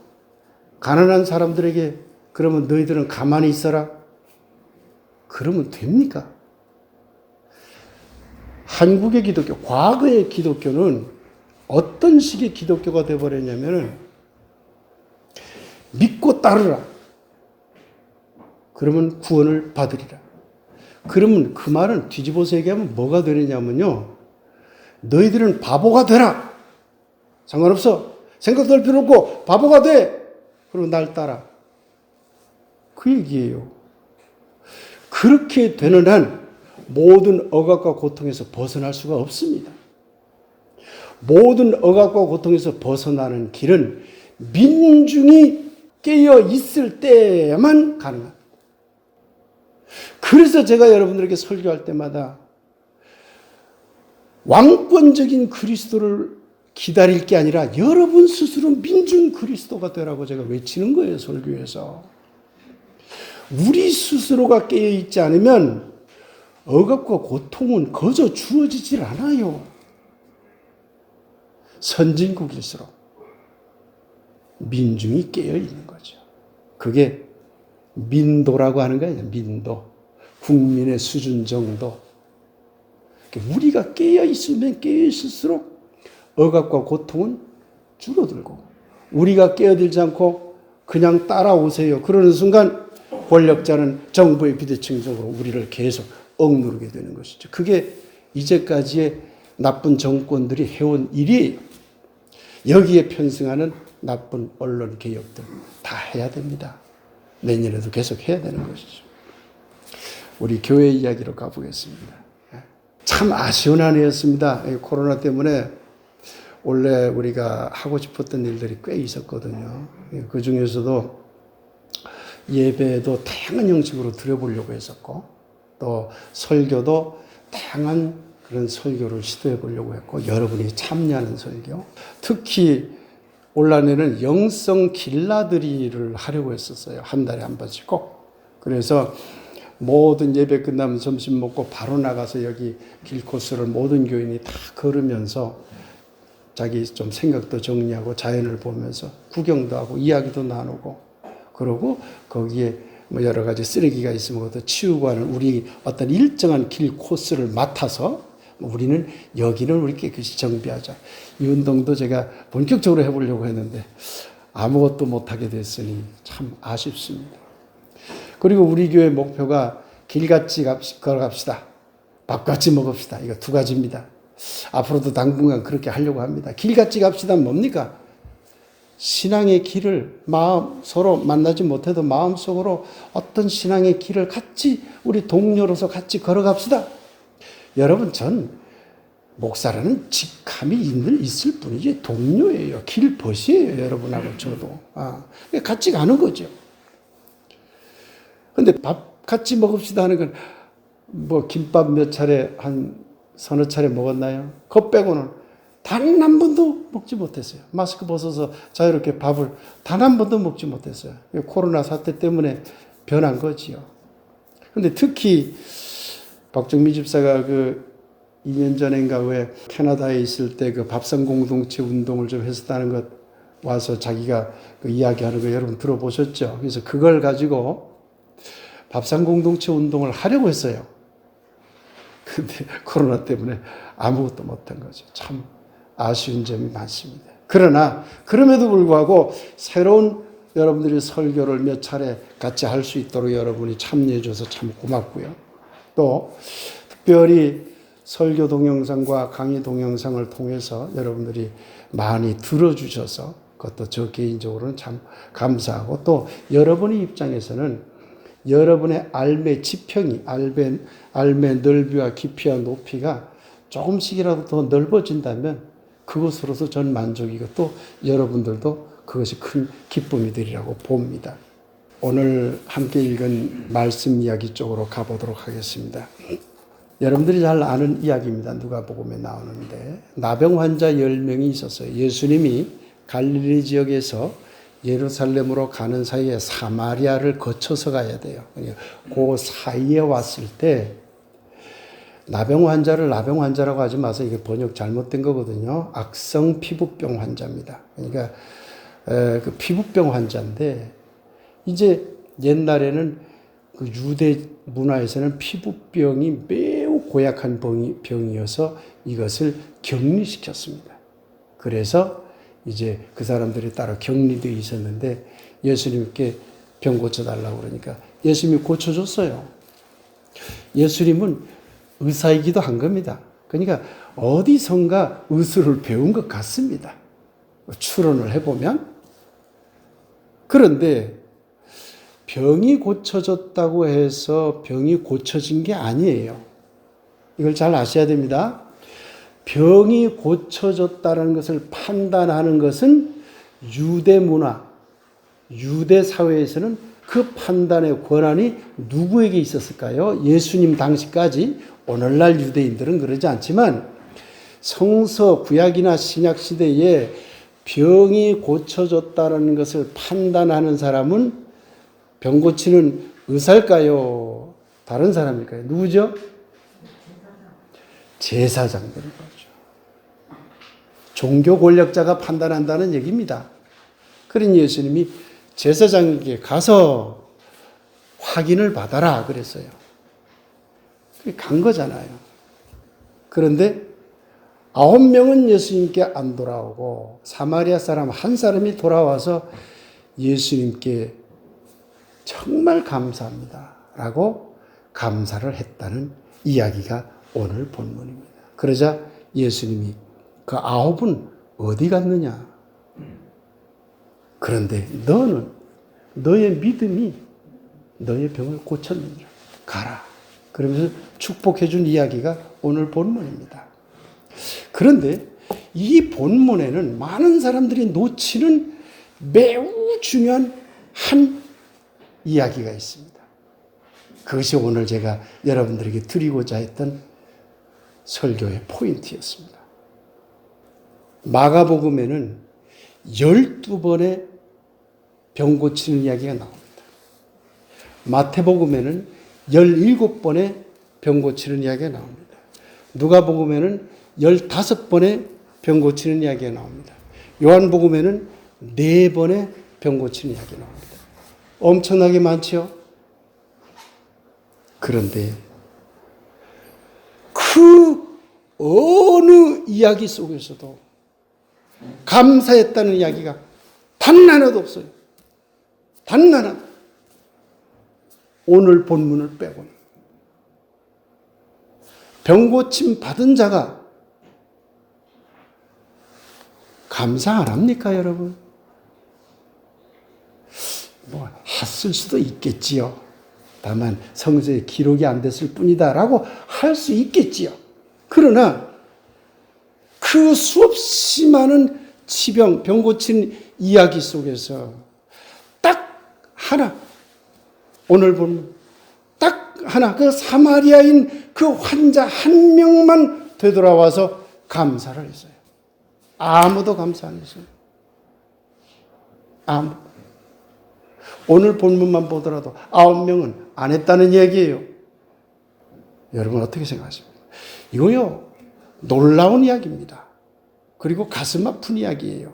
가난한 사람들에게 그러면 너희들은 가만히 있어라? 그러면 됩니까? 한국의 기독교, 과거의 기독교는 어떤 식의 기독교가 되어버렸냐면은 믿고 따르라. 그러면 구원을 받으리라. 그러면 그 말은 뒤집어서 얘기하면 뭐가 되느냐면요. 너희들은 바보가 되라. 상관없어. 생각도 할 필요 없고 바보가 돼. 그리고 날 따라. 그 얘기예요. 그렇게 되는 한 모든 억압과 고통에서 벗어날 수가 없습니다. 모든 억압과 고통에서 벗어나는 길은 민중이 깨어 있을 때만 가능합니다. 그래서 제가 여러분들에게 설교할 때마다 왕권적인 그리스도를 기다릴 게 아니라 여러분 스스로 민중 그리스도가 되라고 제가 외치는 거예요, 설교에서. 우리 스스로가 깨어있지 않으면 억압과 고통은 거저 주어지질 않아요. 선진국일수록 민중이 깨어있는 거죠. 그게 민도라고 하는 거예요. 민도. 국민의 수준 정도. 우리가 깨어있으면 깨어있을수록 억압과 고통은 줄어들고, 우리가 깨어들지 않고 그냥 따라오세요. 그러는 순간 권력자는 정부의 비대칭적으로 우리를 계속 억누르게 되는 것이죠. 그게 이제까지의 나쁜 정권들이 해온 일이에요. 여기에 편승하는 나쁜 언론 개혁들 다 해야 됩니다. 내년에도 계속 해야 되는 것이죠. 우리 교회 이야기로 가보겠습니다. 참 아쉬운 한 해였습니다. 코로나 때문에 원래 우리가 하고 싶었던 일들이 꽤 있었거든요. 그 중에서도 예배도 다양한 형식으로 드려보려고 했었고, 또 설교도 다양한 그런 설교를 시도해 보려고 했고, 여러분이 참여하는 설교, 특히 올 한해는 영성 길나들이를 하려고 했었어요. 한 달에 한 번씩 꼭. 그래서 모든 예배 끝나면 점심 먹고 바로 나가서 여기 길코스를 모든 교인이 다 걸으면서 자기 좀 생각도 정리하고 자연을 보면서 구경도 하고 이야기도 나누고, 그러고 거기에 뭐 여러 가지 쓰레기가 있으면 그것도 치우고 하는 우리 어떤 일정한 길 코스를 맡아서 우리는 여기는 우리 깨끗이 정비하자. 이 운동도 제가 본격적으로 해보려고 했는데 아무것도 못하게 됐으니 참 아쉽습니다. 그리고 우리 교회 목표가 길같이 걸어갑시다. 밥같이 먹읍시다. 이거 두 가지입니다. 앞으로도 당분간 그렇게 하려고 합니다. 길같이 갑시다 뭡니까? 신앙의 길을 서로 만나지 못해도 마음속으로 어떤 신앙의 길을 같이 우리 동료로서 같이 걸어갑시다. 여러분, 전 목사라는 직함이 있을 뿐이지 동료예요. 길벗이에요. 여러분하고 저도. 같이 가는 거죠. 근데 밥 같이 먹읍시다 하는 건 뭐 김밥 몇 차례 한 서너 차례 먹었나요? 그거 빼고는 단 한 번도 먹지 못했어요. 마스크 벗어서 자유롭게 밥을 단 한 번도 먹지 못했어요. 코로나 사태 때문에 변한 거지요. 근데 특히 박정미 집사가 그 2년 전인가 왜 캐나다에 있을 때 그 밥상 공동체 운동을 좀 했었다는 것 와서 자기가 그 이야기하는 거 여러분 들어보셨죠? 그래서 그걸 가지고 밥상 공동체 운동을 하려고 했어요. 근데 코로나 때문에 아무것도 못한 거죠. 참 아쉬운 점이 많습니다. 그러나 그럼에도 불구하고 새로운 여러분들이 설교를 몇 차례 같이 할 수 있도록 여러분이 참여해 줘서 참 고맙고요. 또 특별히 설교 동영상과 강의 동영상을 통해서 여러분들이 많이 들어주셔서 그것도 저 개인적으로는 참 감사하고, 또 여러분의 입장에서는 여러분의 알매 지평이, 알매 넓이와 깊이와 높이가 조금씩이라도 더 넓어진다면 그것으로서 전 만족이고, 또 여러분들도 그것이 큰 기쁨이 되리라고 봅니다. 오늘 함께 읽은 말씀 이야기 쪽으로 가보도록 하겠습니다. 여러분들이 잘 아는 이야기입니다. 누가복음에 나오는데 나병 환자 10명이 있었어요. 예수님이 갈릴리 지역에서 예루살렘으로 가는 사이에 사마리아를 거쳐서 가야 돼요. 그 사이에 왔을 때 나병 환자를 나병 환자라고 하지 마세요. 이게 번역 잘못된 거거든요. 악성 피부병 환자입니다. 그러니까 그 피부병 환자인데 이제 옛날에는 그 유대 문화에서는 피부병이 매우 고약한 병이어서 이것을 격리시켰습니다. 그래서 이제 그 사람들이 따로 격리되어 있었는데 예수님께 병 고쳐달라고 그러니까 예수님이 고쳐줬어요. 예수님은 의사이기도 한 겁니다. 그러니까 어디선가 의술을 배운 것 같습니다. 추론을 해보면. 그런데 병이 고쳐졌다고 해서 병이 고쳐진 게 아니에요. 이걸 잘 아셔야 됩니다. 병이 고쳐졌다는 것을 판단하는 것은 유대 문화, 유대 사회에서는 그 판단의 권한이 누구에게 있었을까요? 예수님 당시까지. 오늘날 유대인들은 그러지 않지만 성서 구약이나 신약 시대에 병이 고쳐졌다는 것을 판단하는 사람은 병 고치는 의사일까요? 다른 사람일까요? 누구죠? 제사장들인 거죠. 종교 권력자가 판단한다는 얘기입니다. 그러니 예수님이 제사장에게 가서 확인을 받아라 그랬어요. 간 거잖아요. 그런데 9명은 예수님께 안 돌아오고 사마리아 사람 한 사람이 돌아와서 예수님께 정말 감사합니다 라고 감사를 했다는 이야기가 오늘 본문입니다. 그러자 예수님이 그 9은 어디 갔느냐? 그런데 너는 너의 믿음이 너의 병을 고쳤느니라. 가라. 그러면서 축복해 준 이야기가 오늘 본문입니다. 그런데 이 본문에는 많은 사람들이 놓치는 매우 중요한 한 이야기가 있습니다. 그것이 오늘 제가 여러분들에게 드리고자 했던 설교의 포인트였습니다. 마가복음에는 12번의 병 고치는 이야기가 나옵니다. 마태복음에는 17번의 병 고치는 이야기가 나옵니다. 누가복음에는 15번의 병 고치는 이야기가 나옵니다. 요한복음에는 4번의 병 고치는 이야기가 나옵니다. 엄청나게 많죠? 그런데 그 어느 이야기 속에서도 감사했다는 이야기가 단 하나도 없어요. 단 하나. 오늘 본문을 빼고는. 병 고침 받은 자가 감사 안 합니까, 여러분? 뭐 했을 수도 있겠지요. 다만 성서에 기록이 안 됐을 뿐이다라고 할 수 있겠지요. 그러나 그 수없이 많은 치병, 병 고친 이야기 속에서 딱 하나, 오늘 보면 딱 하나, 그 사마리아인 그 환자 한 명만 되돌아와서 감사를 했어요. 아무도 감사 안 했어요. 아무. 오늘 본문만 보더라도 9명은 안 했다는 얘기예요. 여러분 어떻게 생각하십니까? 이거요, 놀라운 이야기입니다. 그리고 가슴 아픈 이야기예요.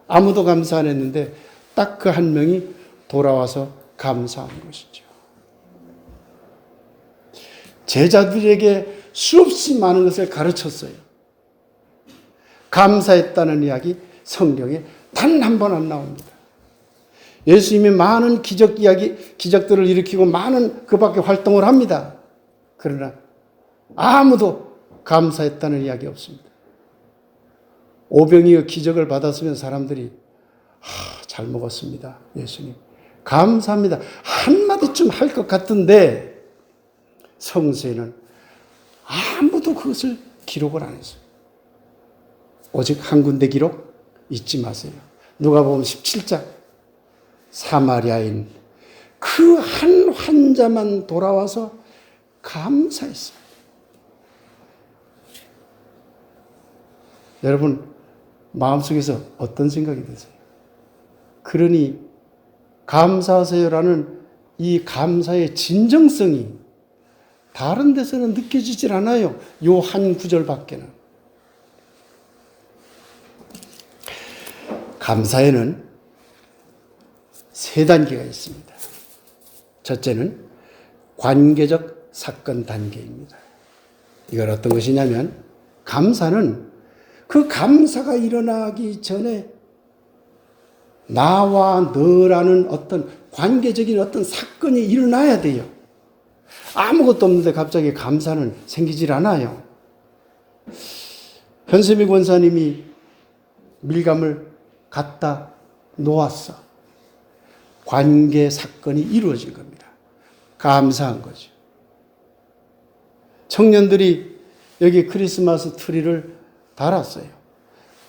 아무도 감사 안 했는데 딱 그 한 명이 돌아와서 감사한 것이죠. 제자들에게 수없이 많은 것을 가르쳤어요. 감사했다는 이야기 성경에 단 한 번 안 나옵니다. 예수님이 많은 기적들을 일으키고 많은 그 밖에 활동을 합니다. 그러나 아무도 감사했다는 이야기 없습니다. 오병이어 기적을 받았으면 사람들이 잘 먹었습니다. 예수님 감사합니다. 한마디쯤 할 것 같은데 성서에는 아무도 그것을 기록을 안 했어요. 오직 한 군데 기록 잊지 마세요. 누가복음 17장 사마리아인 그 한 환자만 돌아와서 감사했어요. 여러분 마음속에서 어떤 생각이 드세요? 그러니 감사하세요라는 이 감사의 진정성이 다른 데서는 느껴지질 않아요. 요 한 구절밖에는. 감사에는 세 단계가 있습니다. 첫째는 관계적 사건 단계입니다. 이건 어떤 것이냐면 감사는 그 감사가 일어나기 전에 나와 너라는 어떤 관계적인 어떤 사건이 일어나야 돼요. 아무것도 없는데 갑자기 감사는 생기질 않아요. 현수미 권사님이 밀감을 갖다 놓았어. 관계 사건이 이루어진 겁니다. 감사한 거죠. 청년들이 여기 크리스마스 트리를 달았어요.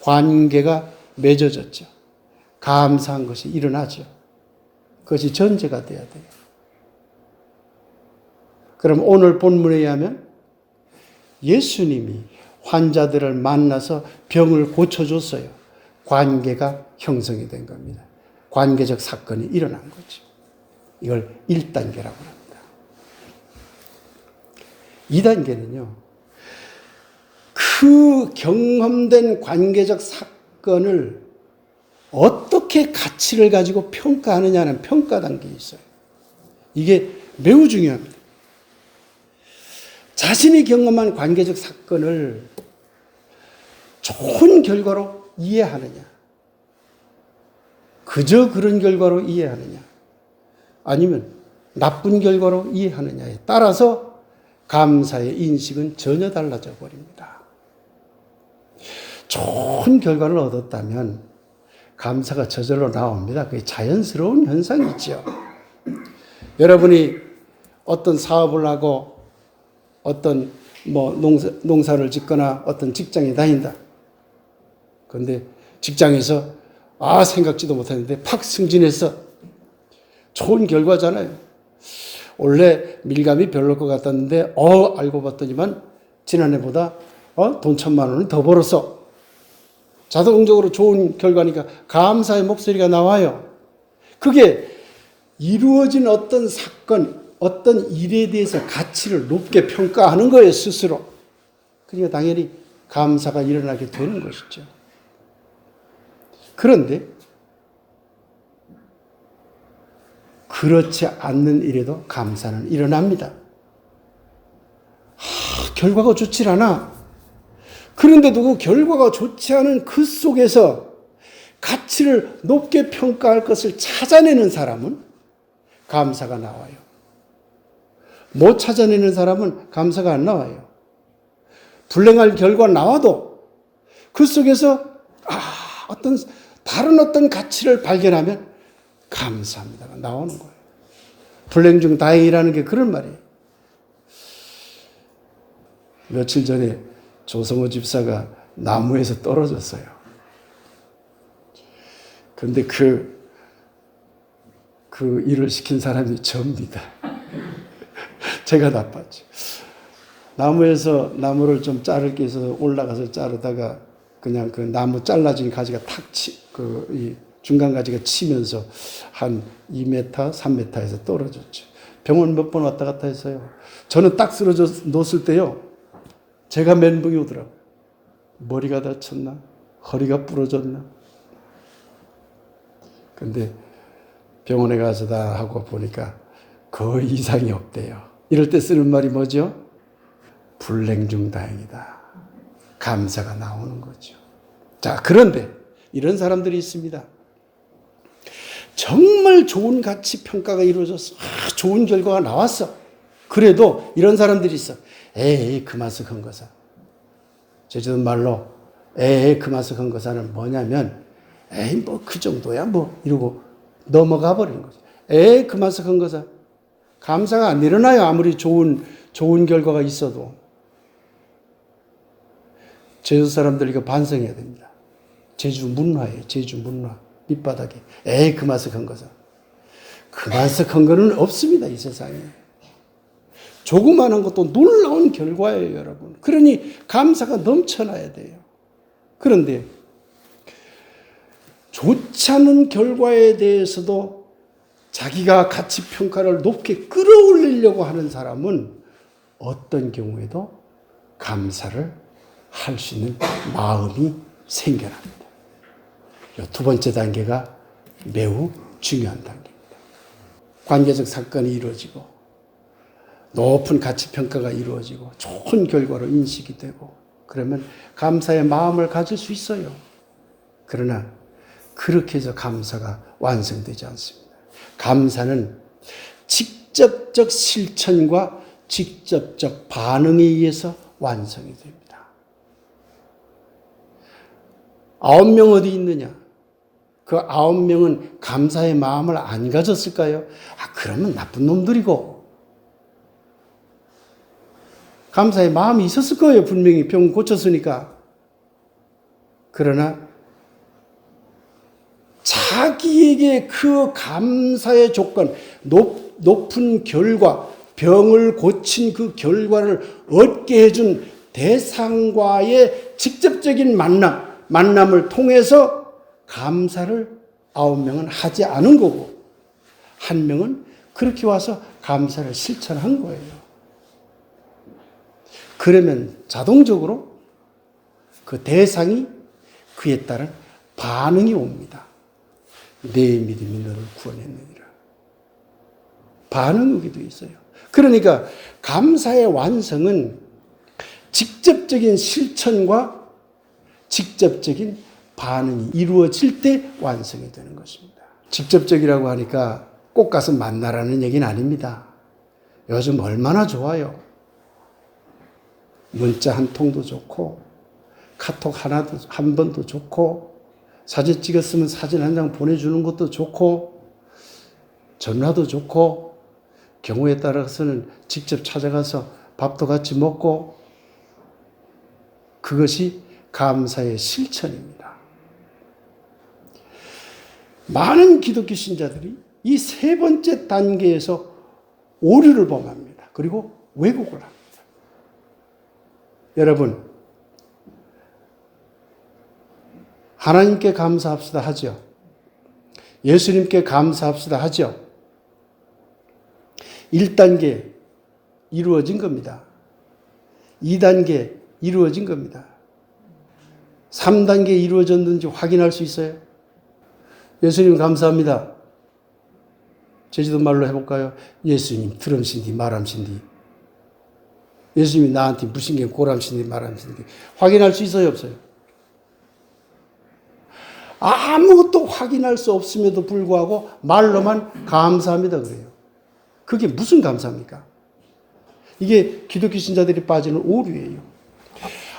관계가 맺어졌죠. 감사한 것이 일어나죠. 그것이 전제가 돼야 돼요. 그럼 오늘 본문에 의하면 예수님이 환자들을 만나서 병을 고쳐줬어요. 관계가 형성이 된 겁니다. 관계적 사건이 일어난 거죠. 이걸 1단계라고 합니다. 2단계는요. 그 경험된 관계적 사건을 어떻게 가치를 가지고 평가하느냐는 평가 단계가 있어요. 이게 매우 중요합니다. 자신이 경험한 관계적 사건을 좋은 결과로 이해하느냐, 그저 그런 결과로 이해하느냐, 아니면 나쁜 결과로 이해하느냐에 따라서 감사의 인식은 전혀 달라져 버립니다. 좋은 결과를 얻었다면 감사가 저절로 나옵니다. 그게 자연스러운 현상이죠. 여러분이 어떤 사업을 하고 어떤 농사를 짓거나 어떤 직장에 다닌다. 그런데 직장에서 생각지도 못했는데 팍 승진해서 좋은 결과잖아요. 원래 밀감이 별로일 것 같았는데 알고 봤더니만 지난해보다 돈 1,000만 원을 더 벌었어. 자동적으로 좋은 결과니까 감사의 목소리가 나와요. 그게 이루어진 어떤 사건, 어떤 일에 대해서 가치를 높게 평가하는 거예요, 스스로. 그러니까 당연히 감사가 일어나게 되는 것이죠. 그런데 그렇지 않는 일에도 감사는 일어납니다. 결과가 좋지 않아. 그런데도 그 결과가 좋지 않은 그 속에서 가치를 높게 평가할 것을 찾아내는 사람은 감사가 나와요. 못 찾아내는 사람은 감사가 안 나와요. 불행할 결과 나와도 그 속에서 다른 어떤 가치를 발견하면 감사합니다가 나오는 거예요. 불행 중 다행이라는 게 그런 말이에요. 며칠 전에 조성호 집사가 나무에서 떨어졌어요. 그런데 그 일을 시킨 사람이 저입니다. 제가 나빴죠. 나무에서 나무를 좀 자를 게 있어서 올라가서 자르다가 그냥 그 나무 잘라진 가지가 이 중간 가지가 치면서 한 2m, 3m에서 떨어졌죠. 병원 몇 번 왔다 갔다 했어요. 저는 딱 쓰러져 놓았을 때요. 제가 멘붕이 오더라고요. 머리가 다쳤나? 허리가 부러졌나? 근데 병원에 가서 다 하고 보니까 거의 이상이 없대요. 이럴 때 쓰는 말이 뭐죠? 불행 중 다행이다. 감사가 나오는 거죠. 자, 그런데 이런 사람들이 있습니다. 정말 좋은 가치 평가가 이루어졌어. 좋은 결과가 나왔어. 그래도 이런 사람들이 있어. 에이, 그마스 헌거사. 제주도 말로 에이, 그마스 헌거사는 뭐냐면 에이, 뭐 그 정도야 뭐 이러고 넘어가 버리는 거죠. 에이, 그마스 헌거사. 감사가 안 일어나요. 아무리 좋은 결과가 있어도. 제주 사람들 이거 반성해야 됩니다. 제주 문화예요. 제주 문화. 밑바닥에. 에이, 그마스 헌거사. 그마스 헌거는 없습니다. 이 세상에. 조그마한 것도 놀라운 결과예요, 여러분. 그러니 감사가 넘쳐나야 돼요. 그런데 좋지 않은 결과에 대해서도 자기가 가치 평가를 높게 끌어올리려고 하는 사람은 어떤 경우에도 감사를 할 수 있는 마음이 생겨납니다. 두 번째 단계가 매우 중요한 단계입니다. 관계적 사건이 이루어지고 높은 가치평가가 이루어지고 좋은 결과로 인식이 되고 그러면 감사의 마음을 가질 수 있어요. 그러나 그렇게 해서 감사가 완성되지 않습니다. 감사는 직접적 실천과 직접적 반응에 의해서 완성이 됩니다. 9명 어디 있느냐? 그 9명은 감사의 마음을 안 가졌을까요? 그러면 나쁜 놈들이고. 감사의 마음이 있었을 거예요. 분명히 병 고쳤으니까. 그러나 자기에게 그 감사의 조건, 높은 결과, 병을 고친 그 결과를 얻게 해준 대상과의 직접적인 만남을 통해서 감사를 9명은 하지 않은 거고, 1명은 그렇게 와서 감사를 실천한 거예요. 그러면 자동적으로 그 대상이 그에 따른 반응이 옵니다. 내 믿음이 너를 구원했느니라. 반응이 오게 돼 있어요. 그러니까 감사의 완성은 직접적인 실천과 직접적인 반응이 이루어질 때 완성이 되는 것입니다. 직접적이라고 하니까 꼭 가서 만나라는 얘기는 아닙니다. 요즘 얼마나 좋아요. 문자 한 통도 좋고 카톡 한 번도 좋고 사진 찍었으면 사진 한 장 보내주는 것도 좋고 전화도 좋고 경우에 따라서는 직접 찾아가서 밥도 같이 먹고 그것이 감사의 실천입니다. 많은 기독교 신자들이 이 세 번째 단계에서 오류를 범합니다. 그리고 왜곡을 합니다. 여러분, 하나님께 감사합시다 하죠. 예수님께 감사합시다 하죠. 1단계 이루어진 겁니다. 2단계 이루어진 겁니다. 3단계 이루어졌는지 확인할 수 있어요. 예수님 감사합니다. 제주도 말로 해볼까요? 예수님 드럼신디 말함신디. 예수님이 나한테 무슨 게 고람신디 말함신디. 확인할 수 있어요 없어요? 아무것도 확인할 수 없음에도 불구하고 말로만 감사합니다 그래요. 그게 무슨 감사입니까? 이게 기독교 신자들이 빠지는 오류예요.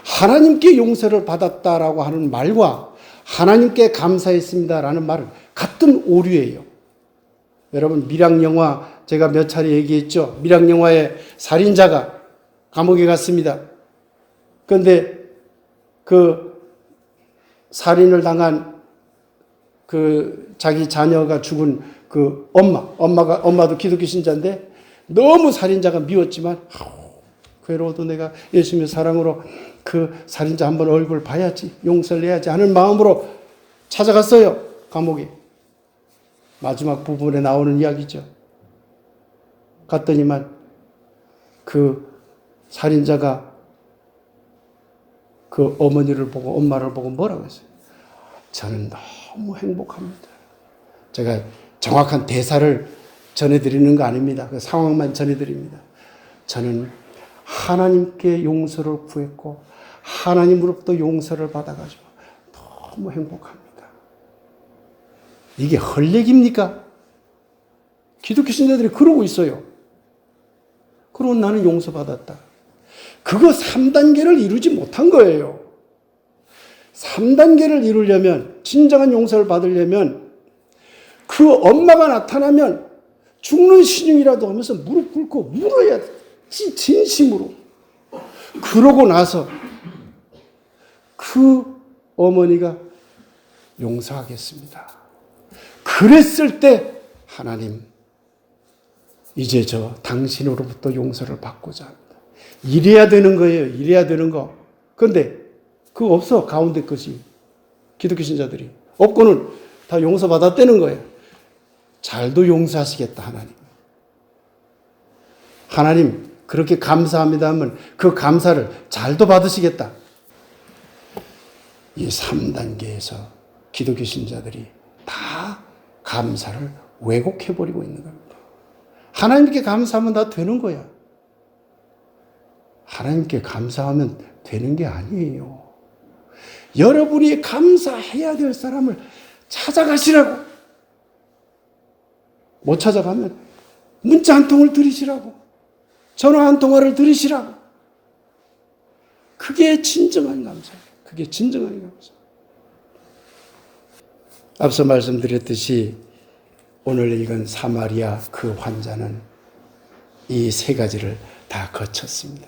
하나님께 용서를 받았다라고 하는 말과 하나님께 감사했습니다라는 말은 같은 오류예요. 여러분 밀양영화 제가 몇 차례 얘기했죠. 밀양영화의 살인자가 감옥에 갔습니다. 그런데 그 살인을 당한 그 자기 자녀가 죽은 그 엄마도 기독교 신자인데 너무 살인자가 미웠지만 괴로워도 내가 예수님의 사랑으로 그 살인자 한번 얼굴 봐야지 용서를 해야지 하는 마음으로 찾아갔어요. 감옥에. 마지막 부분에 나오는 이야기죠. 갔더니만 그 살인자가 그 어머니를 보고 엄마를 보고 뭐라고 했어요? 저는 너무 행복합니다. 제가 정확한 대사를 전해드리는 거 아닙니다. 그 상황만 전해드립니다. 저는 하나님께 용서를 구했고 하나님으로부터 용서를 받아가지고 너무 행복합니다. 이게 헐얘기입니까? 기독교 신자들이 그러고 있어요. 그러고 나는 용서받았다. 그거 3단계를 이루지 못한 거예요. 3단계를 이루려면 진정한 용서를 받으려면 그 엄마가 나타나면 죽는 신용이라도 하면서 무릎 꿇고 울어야 돼. 진심으로. 그러고 나서 그 어머니가 용서하겠습니다. 그랬을 때 하나님 이제 저 당신으로부터 용서를 받고자 합니다. 이래야 되는 거예요. 이래야 되는 거. 그런데 그거 없어. 가운데 것이. 기독교 신자들이. 없고는 다 용서받았다는 거예요. 잘도 용서하시겠다 하나님. 하나님 그렇게 감사합니다 하면 그 감사를 잘도 받으시겠다. 이 3단계에서 기독교 신자들이 다 감사를 왜곡해버리고 있는 겁니다. 하나님께 감사하면 다 되는 거야. 하나님께 감사하면 되는 게 아니에요. 여러분이 감사해야 될 사람을 찾아가시라고. 못 찾아가면 문자 한 통을 드리시라고. 전화 한 통화를 드리시라고. 그게 진정한 감사예요. 그게 진정한 감사. 앞서 말씀드렸듯이 오늘 읽은 사마리아 그 환자는 이 세 가지를 다 거쳤습니다.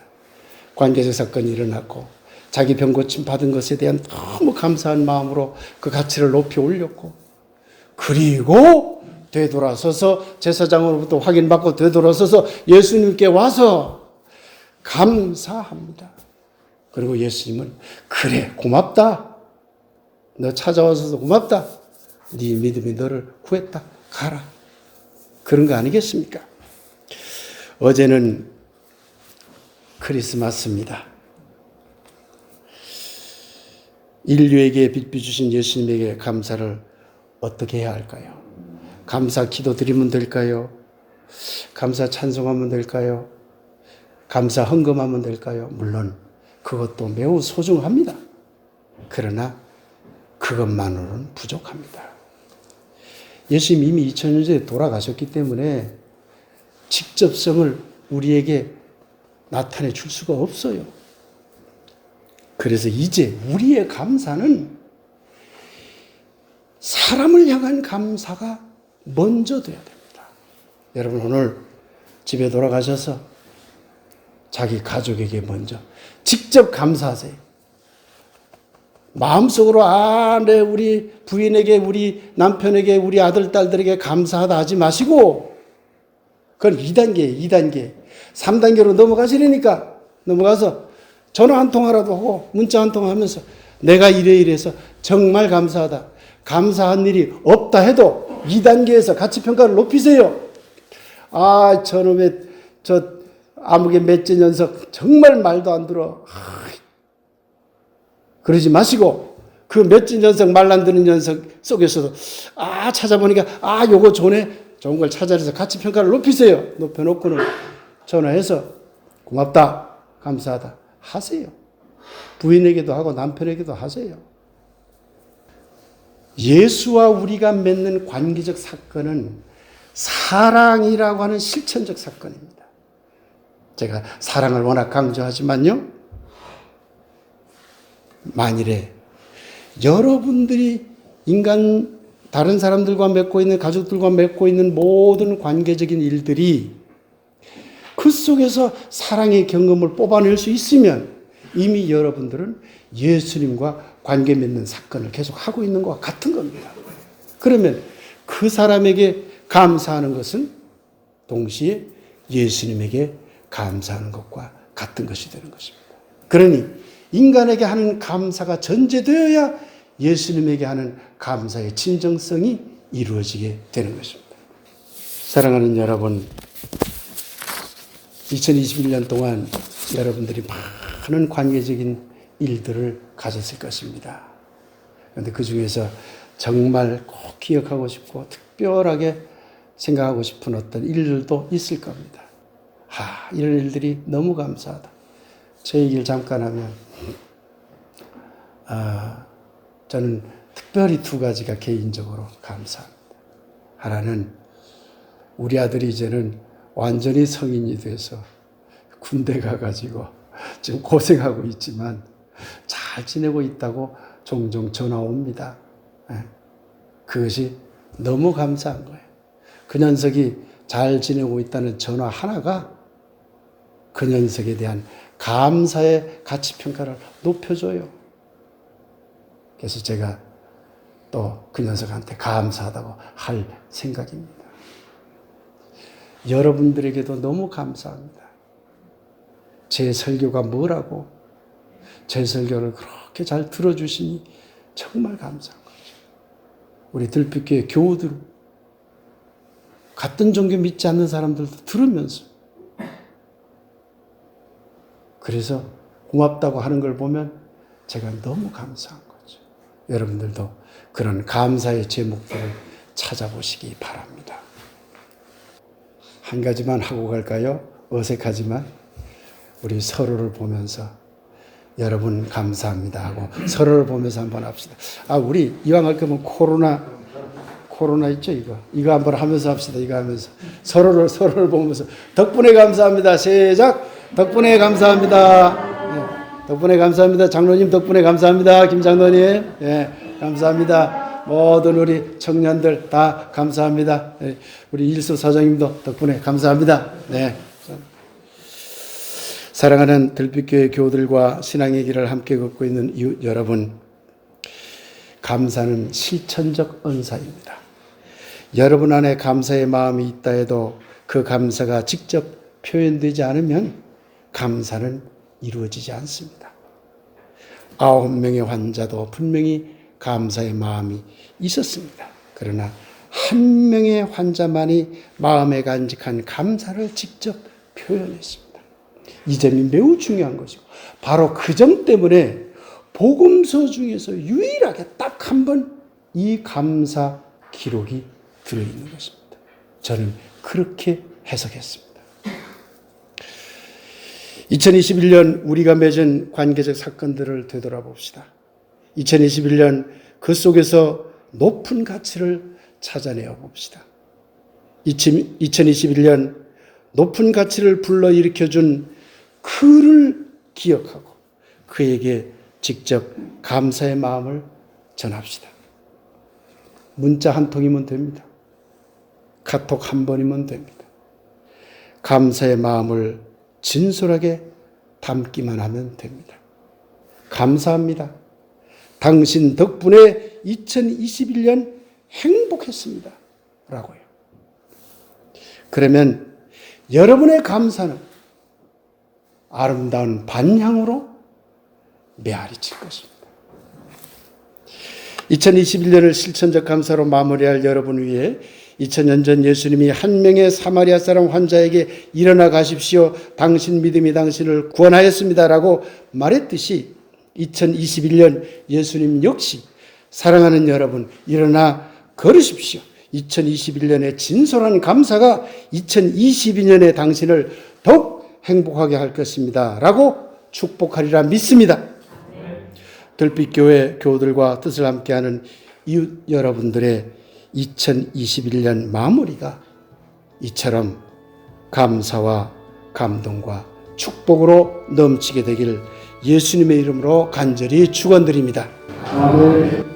관계적 사건이 일어났고 자기 병 고침 받은 것에 대한 너무 감사한 마음으로 그 가치를 높이 올렸고, 그리고 되돌아서서 제사장으로부터 확인받고 되돌아서서 예수님께 와서 감사합니다. 그리고 예수님은 그래 고맙다. 너 찾아와서 고맙다. 네 믿음이 너를 구했다. 가라. 그런 거 아니겠습니까? 어제는 크리스마스입니다. 인류에게 빛비 주신 예수님에게 감사를 어떻게 해야 할까요? 감사 기도 드리면 될까요? 감사 찬송하면 될까요? 감사 헌금하면 될까요? 물론 그것도 매우 소중합니다. 그러나 그것만으로는 부족합니다. 예수님이 이미 2000년 전에 돌아가셨기 때문에 직접성을 우리에게 나타내 줄 수가 없어요. 그래서 이제 우리의 감사는 사람을 향한 감사가 먼저 돼야 됩니다. 여러분 오늘 집에 돌아가셔서 자기 가족에게 먼저 직접 감사하세요. 마음속으로 내 우리 부인에게, 우리 남편에게, 우리 아들, 딸들에게 감사하다 하지 마시고, 그건 2단계. 3단계로 넘어가시려니까 넘어가서 전화 한 통화라도 하고 문자 한 통화 하면서 내가 이래서 정말 감사하다. 감사한 일이 없다 해도 2단계에서 가치평가를 높이세요. 저놈의 아무개 몇째 녀석 정말 말도 안 들어. 그러지 마시고 그 몇째 녀석 말 안 듣는 녀석 속에서도 찾아보니까 요거 좋은 걸 찾아내서 가치평가를 높이세요. 높여놓고는 전화해서 고맙다, 감사하다 하세요. 부인에게도 하고 남편에게도 하세요. 예수와 우리가 맺는 관계적 사건은 사랑이라고 하는 실천적 사건입니다. 제가 사랑을 워낙 강조하지만요, 만일에 여러분들이 다른 사람들과 맺고 있는, 가족들과 맺고 있는 모든 관계적인 일들이 그 속에서 사랑의 경험을 뽑아낼 수 있으면 이미 여러분들은 예수님과 관계 맺는 사건을 계속 하고 있는 것과 같은 겁니다. 그러면 그 사람에게 감사하는 것은 동시에 예수님에게 감사하는 것과 같은 것이 되는 것입니다. 그러니 인간에게 하는 감사가 전제되어야 예수님에게 하는 감사의 진정성이 이루어지게 되는 것입니다. 사랑하는 여러분, 2021년 동안 여러분들이 많은 관계적인 일들을 가졌을 것입니다. 그런데 그 중에서 정말 꼭 기억하고 싶고 특별하게 생각하고 싶은 어떤 일들도 있을 겁니다. 이런 일들이 너무 감사하다. 제 얘기를 잠깐 하면, 저는 특별히 2가지가 개인적으로 감사합니다. 하나는 우리 아들이 이제는 완전히 성인이 돼서 군대 가가지고 지금 고생하고 있지만 잘 지내고 있다고 종종 전화 옵니다. 그것이 너무 감사한 거예요. 그 녀석이 잘 지내고 있다는 전화 하나가 그 녀석에 대한 감사의 가치평가를 높여줘요. 그래서 제가 또 그 녀석한테 감사하다고 할 생각입니다. 여러분들에게도 너무 감사합니다. 제 설교가 뭐라고 제 설교를 그렇게 잘 들어주시니 정말 감사한 거죠. 우리 들빛교회 교우들, 같은 종교 믿지 않는 사람들도 들으면서, 그래서 고맙다고 하는 걸 보면 제가 너무 감사한 거죠. 여러분들도 그런 감사의 제목들을 찾아보시기 바랍니다. 한 가지만 하고 갈까요? 어색하지만 우리 서로를 보면서 여러분 감사합니다 하고 서로를 보면서 한번 합시다. 우리 이왕 할 거면 코로나 있죠, 이거 한번 하면서 합시다. 이거 하면서 서로를 보면서 덕분에 감사합니다. 시작. 덕분에 감사합니다. 네, 덕분에 감사합니다. 장로님 덕분에 감사합니다. 김 장로님, 감사합니다. 모든 우리 청년들 다 감사합니다. 네, 우리 일수 사장님도 덕분에 감사합니다. 네. 사랑하는 들빛교회 교우들과 신앙의 길을 함께 걷고 있는 이웃 여러분, 감사는 실천적 은사입니다. 여러분 안에 감사의 마음이 있다 해도 그 감사가 직접 표현되지 않으면 감사는 이루어지지 않습니다. 9명의 환자도 분명히 감사의 마음이 있었습니다. 그러나 한 명의 환자만이 마음에 간직한 감사를 직접 표현했습니다. 이 점이 매우 중요한 것이고 바로 그 점 때문에 복음서 중에서 유일하게 딱 한 번 이 감사 기록이 들어있는 것입니다. 저는 그렇게 해석했습니다. 2021년 우리가 맺은 관계적 사건들을 되돌아봅시다. 2021년 그 속에서 높은 가치를 찾아내어 봅시다. 2021년 높은 가치를 불러일으켜준 그를 기억하고 그에게 직접 감사의 마음을 전합시다. 문자 한 통이면 됩니다. 카톡 한 번이면 됩니다. 감사의 마음을 진솔하게 담기만 하면 됩니다. 감사합니다. 당신 덕분에 2021년 행복했습니다. 라고요. 그러면 여러분의 감사는 아름다운 반향으로 메아리칠 것입니다. 2021년을 실천적 감사로 마무리할 여러분 위해 2000년 전 예수님이 한 명의 사마리아 사람 환자에게 일어나 가십시오. 당신 믿음이 당신을 구원하였습니다. 라고 말했듯이 2021년 예수님 역시 사랑하는 여러분 일어나 걸으십시오. 2021년의 진솔한 감사가 2022년의 당신을 더욱 행복하게 할 것입니다. 라고 축복하리라 믿습니다. 들빛교회 교우들과 뜻을 함께하는 이웃 여러분들의 2021년 마무리가 이처럼 감사와 감동과 축복으로 넘치게 되길 예수님의 이름으로 간절히 축원드립니다. 아멘.